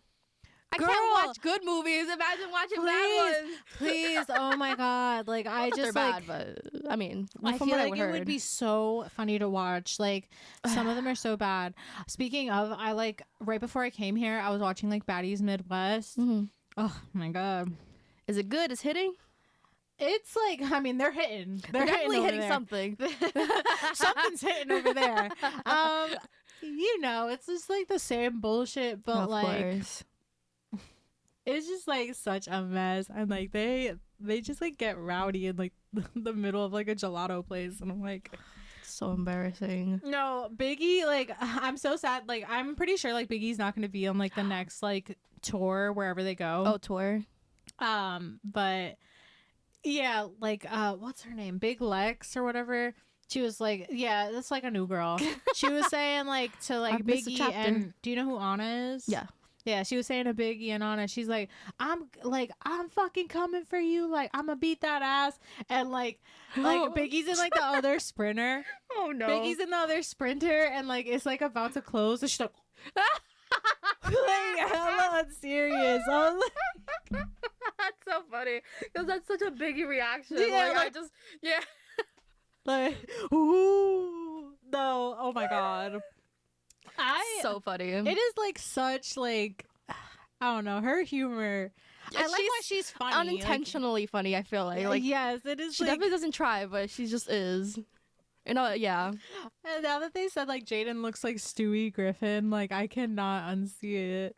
I Girl, can't watch good movies. Imagine watching bad ones. Please, oh my god! Like I just they're like, bad, but I mean, I from feel what like I it would be so funny to watch. Like some of them are so bad. Speaking of, I like right before I came here, I was watching like Baddies Midwest. Mm-hmm. Oh my god, is it good? Is hitting? it's like, I mean, they're hitting. They're definitely hitting there. something. Something's hitting over there. You know, it's just like the same bullshit, but Of like. course. It's just like such a mess, and like they just like get rowdy in like the middle of like a gelato place, and I'm like, so embarrassing. no, Biggie, like I'm so sad. Like I'm pretty sure like Biggie's not going to be on like the next like tour wherever they go. Oh, tour. But yeah, like what's her name, Big Lex or whatever. She was like, yeah, that's like a new girl. She was saying like to like Biggie, and do you know who Anna is? Yeah. Yeah, she was saying to Biggie and Anna, she's like, I'm fucking coming for you. Like, I'm gonna beat that ass. And like Biggie's in like the other sprinter. Oh no. Biggie's in the other sprinter, and like it's like about to close. And she's like, like hella serious. I was like, that's so funny because that's such a Biggie reaction. Yeah, I just like, ooh, no, oh my god. So funny. It is like such like, I don't know, her humor. I like why she's funny, unintentionally like, funny. I feel like yes, it is. She like, definitely doesn't try, but she just is. You know, yeah. And now that they said like Jaden looks like Stewie Griffin, like I cannot unsee it.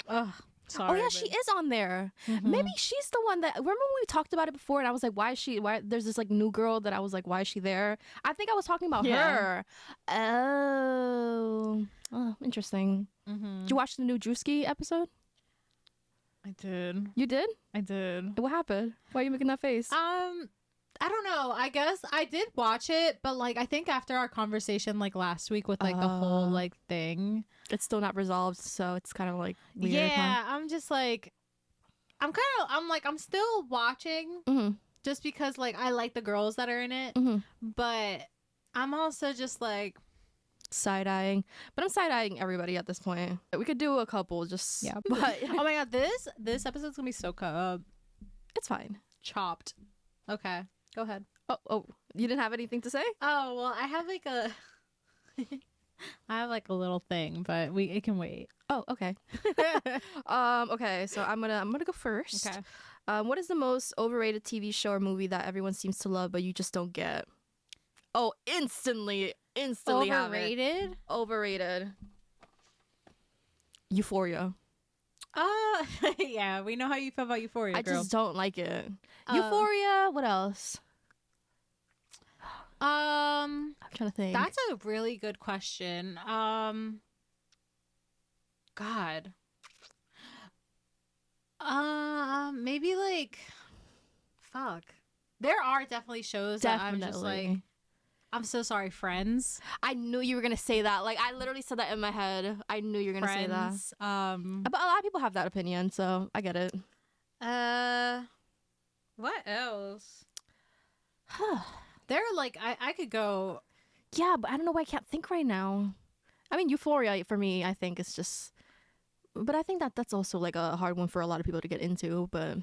Ugh. Sorry, oh yeah, she is on there. Mm-hmm. Maybe she's the one that. Remember when we talked about it before, and I was like, "Why is she? Why?" There's this like new girl that I was like, "Why is she there?" I think I was talking about her. Oh, interesting. Mm-hmm. Did you watch the new Drewski episode? I did. You did? I did. What happened? Why are you making that face? I don't know. I guess I did watch it, but like I think after our conversation like last week with like the whole like thing, it's still not resolved, so it's kind of like weird. Yeah, huh? I'm just like, I'm still watching just because like I like the girls that are in it, but I'm also just like side-eyeing. But I'm side-eyeing everybody at this point. We could do a couple, just yeah. But oh my god, this episode's gonna be so it's fine. Chopped. Okay. Go ahead. Oh, you didn't have anything to say? Oh, well, I have like a I have like a little thing, but it can wait. Oh, okay. Okay, so I'm gonna go first. Okay. What is the most overrated TV show or movie that everyone seems to love but you just don't get? Oh, instantly overrated? Overrated. Euphoria. Yeah, we know how you feel about Euphoria, girl. I just don't like it. Euphoria, what else? I'm trying to think. That's a really good question. God. Maybe like, fuck. There are definitely shows that I'm just like, I'm so sorry, Friends. I knew you were gonna say that. Like I literally said that in my head. I knew you were gonna say that. But a lot of people have that opinion, so I get it. What else? They're like, I could go. Yeah, but I don't know why I can't think right now. I mean, Euphoria for me, I think is just. But I think that's also like a hard one for a lot of people to get into. But,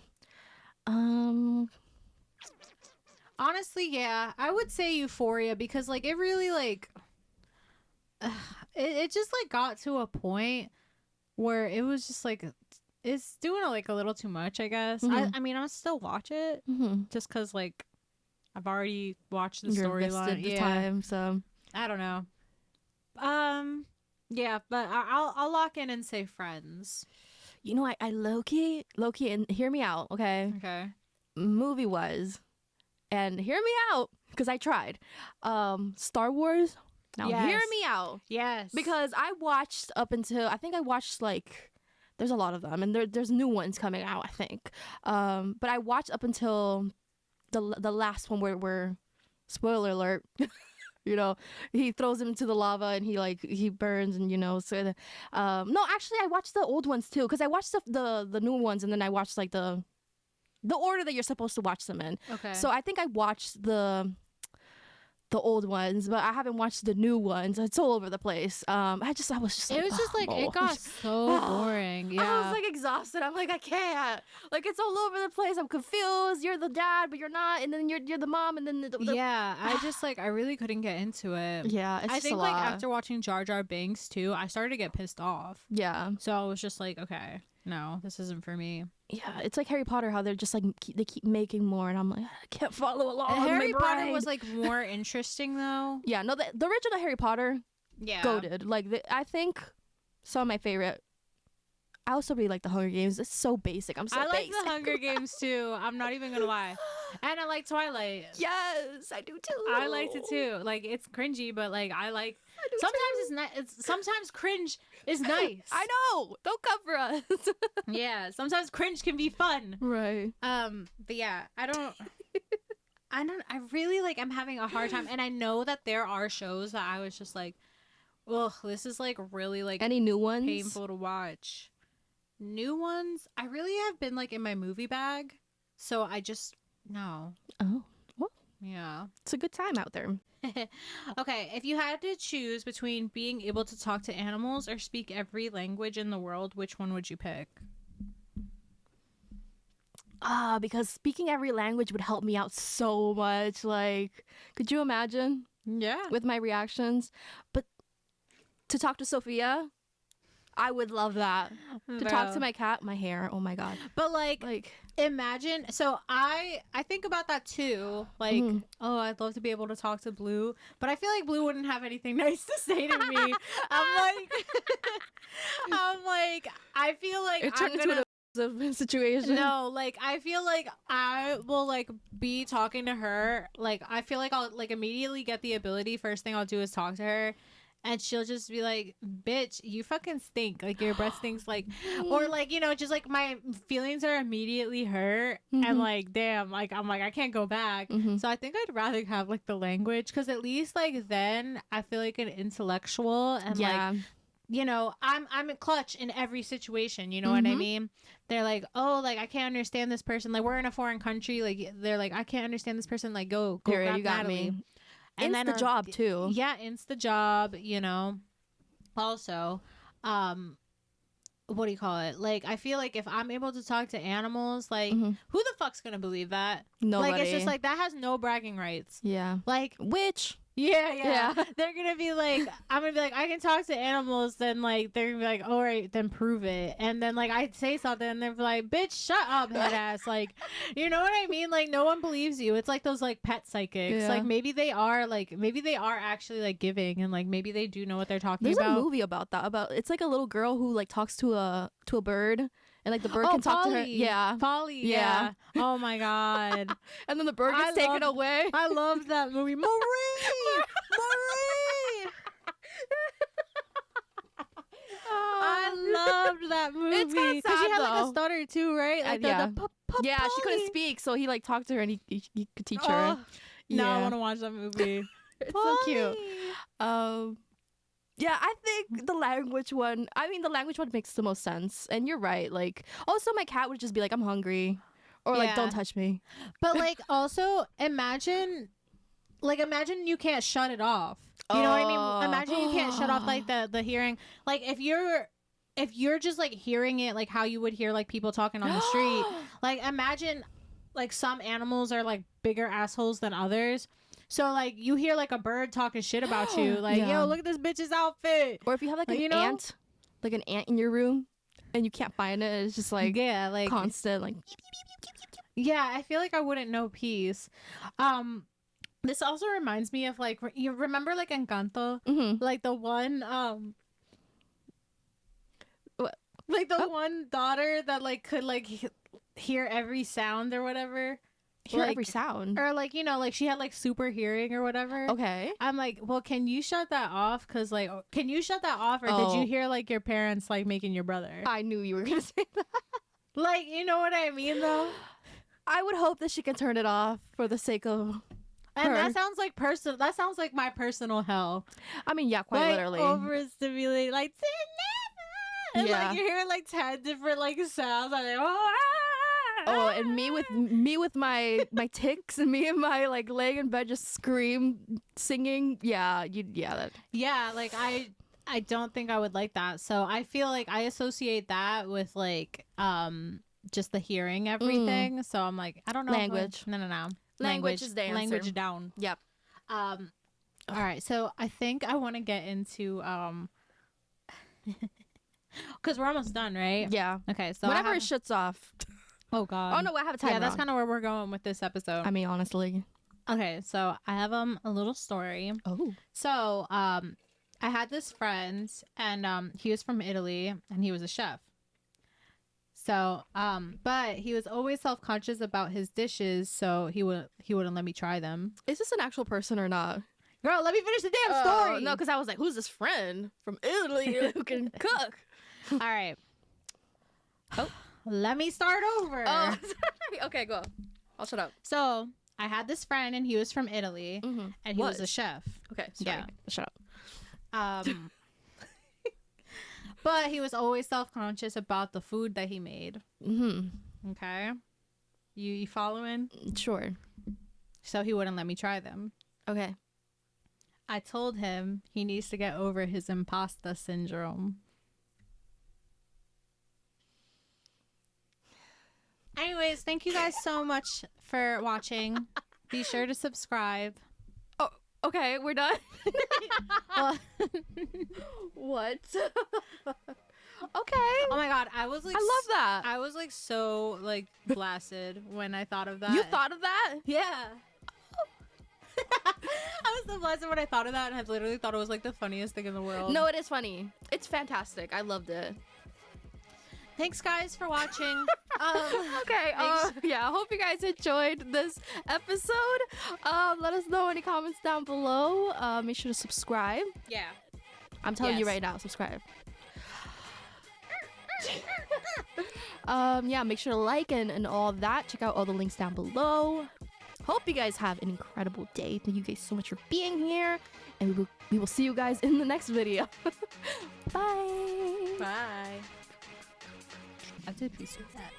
honestly, yeah, I would say Euphoria because like it really like, it just like got to a point where it was just like it's doing like a little too much. I guess. I mean, I'll still watch it just because like I've already watched the storyline. The time, so I don't know. Yeah, but I'll lock in and say Friends. You know, I low-key, and hear me out, okay? Okay. Movie-wise, and hear me out, because I tried. Star Wars, now hear me out. Yes. Because I watched up until, I think I watched like, there's a lot of them, and there's new ones coming out, I think. But I watched up until the last one where spoiler alert, you know, he throws him into the lava and he burns, and you know, so no, actually I watched the old ones too, because I watched the new ones, and then I watched like the order that you're supposed to watch them in. Okay. So I think I watched the the old ones, but I haven't watched the new ones. It's all over the place. I was just like, it was just like it got so boring. Yeah, I was like exhausted. I'm like, I can't. Like, it's all over the place. I'm confused. You're the dad, but you're not, and then you're the mom, and then yeah. I just like I really couldn't get into it. Yeah, it's I just think a like lot. after watching Jar Jar Binks too, I started to get pissed off. Yeah. So I was just like, okay, no, this isn't for me. Yeah, it's like Harry Potter, how they're just like they keep making more, and I'm like, I can't follow along. Harry Potter was like more interesting though. Yeah, no, the original Harry Potter, yeah, goated. Like I think some of my favorite. I also really like the Hunger Games. It's so basic. I'm so I like basic. the Hunger Games too. I'm not even gonna lie, and I like Twilight. Yes, I do too. I liked it too. Like it's cringy, but like I like. Sometimes it's not. It's sometimes cringe is nice. I know. Don't come for us. Yeah, sometimes cringe can be fun. Right. But yeah, I really like. I'm having a hard time, and I know that there are shows that I was just like, ugh, this is like really like any new ones painful to watch. New ones, I really have been like in my movie bag, so I just no. Oh, well, yeah, it's a good time out there. Okay, if you had to choose between being able to talk to animals or speak every language in the world, which one would you pick? Because speaking every language would help me out so much. Like, could you imagine? Yeah. With my reactions. But to talk to Sophia, I would love that. To talk to my cat, my hair, oh my god. But like imagine, so I think about that too. Like, oh, I'd love to be able to talk to Blue, but I feel like Blue wouldn't have anything nice to say to me. I'm like, I feel like it turned into a situation. No, like I feel like I will like be talking to her. Like I feel like I'll like immediately get the ability. First thing I'll do is talk to her. And she'll just be like, bitch, you fucking stink. Like, your breath stinks. Like, or like, you know, just like my feelings are immediately hurt. And like, damn, like, I'm like, I can't go back. So I think I'd rather have like the language. Because at least like then I feel like an intellectual. And like, you know, I'm in clutch in every situation. You know what I mean? They're like, oh, like, I can't understand this person. Like, we're in a foreign country. Like, they're like, I can't understand this person. Like, go grab you got Natalie. me. And then the job too. Yeah, insta job, you know. Also, what do you call it? Like, I feel like if I'm able to talk to animals, like, who the fuck's gonna believe that? Nobody. Like, it's just like that has no bragging rights. Yeah. Like, which? Yeah. They're gonna be like, I'm gonna be like, I can talk to animals. Then like, they're gonna be like, all right, then prove it. And then like, I say something, and they're like, bitch, shut up, head ass. Like, you know what I mean? Like, no one believes you. It's like those like pet psychics. Yeah. Like maybe they are actually like giving, and like maybe they do know what they're talking about. There's a movie about that. It's like a little girl who like talks to a bird. And like the bird can talk to her. Yeah. Polly. Yeah. Oh my god. And then the bird gets taken away. I love that movie. Marie. I loved that movie. It's kind of sad, she had like a stutter too, right? Like yeah, she couldn't speak, so he like talked to her and he could teach her. Now I want to watch that movie. It's so cute. Yeah, I think the language one makes the most sense. And you're right. Like, also my cat would just be like, I'm hungry. Or like, don't touch me. But like, also imagine you can't shut it off. You know what I mean? Imagine you can't shut off like the hearing. Like if you're just like hearing it like how you would hear like people talking on the street. Like imagine like some animals are like bigger assholes than others. So like you hear like a bird talking shit about you, like yo, look at this bitch's outfit. Or if you have like an ant, like an ant in your room, and you can't find it, it's just like like constant like. Yeah, I feel like I wouldn't know peace. This also reminds me of like you remember like Encanto, like the one what? Like the one daughter that like could like hear every sound or whatever. Hear every sound, or like, you know, like she had like super hearing or whatever. Okay, I'm like, well, can you shut that off? Because like, can you shut that off, or did you hear like your parents like making your brother? I knew you were gonna say that. Like, you know what I mean though. I would hope that she can turn it off for the sake of and her. That sounds like that sounds like my personal hell. I mean, yeah, quite literally overstimulated, like and like you're hearing like 10 different like sounds. I'm like, Oh, and me with my tics, and me and my like laying in bed just singing. Yeah, like I don't think I would like that. So I feel like I associate that with like just the hearing everything. So I'm like, I don't know. Language. No. Language is the answer. Language down. Yep. All right. So I think I want to get into because we're almost done, right? Yeah. Okay. So whenever it shuts off. Oh God. Oh no, I have a timer. Yeah, that's kind of where we're going with this episode. I mean, honestly. Okay. So I have a little story. Oh. So I had this friend, and he was from Italy, and he was a chef. So, but he was always self-conscious about his dishes, so he wouldn't let me try them. Is this an actual person or not? Girl, let me finish the damn story. No, because I was like, who's this friend from Italy who can cook? All right. Oh, let me start over. Oh, okay, go. I'll shut up. So I had this friend, and he was from Italy, and he was a chef. Okay, sorry. Yeah, shut up. But he was always self-conscious about the food that he made. Okay, you following? Sure. So he wouldn't let me try them. Okay. I told him he needs to get over his imposter syndrome. Anyways, thank you guys so much for watching. Be sure to subscribe. Oh, okay, we're done. Well, what? Okay. oh my God, I was like, I love that. I was like so like blasted when I thought of that. You thought of that? Yeah. I was so blasted when I thought of that, and I literally thought it was like the funniest thing in the world. No, it is funny. It's fantastic. I loved it. Thanks, guys, for watching. Okay. Yeah. I hope you guys enjoyed this episode. Let us know any comments down below. Make sure to subscribe. Yeah. I'm telling you right now, subscribe. Yeah, make sure to like and all that. Check out all the links down below. Hope you guys have an incredible day. Thank you guys so much for being here, and we will see you guys in the next video. Bye. Bye. I did piece of that.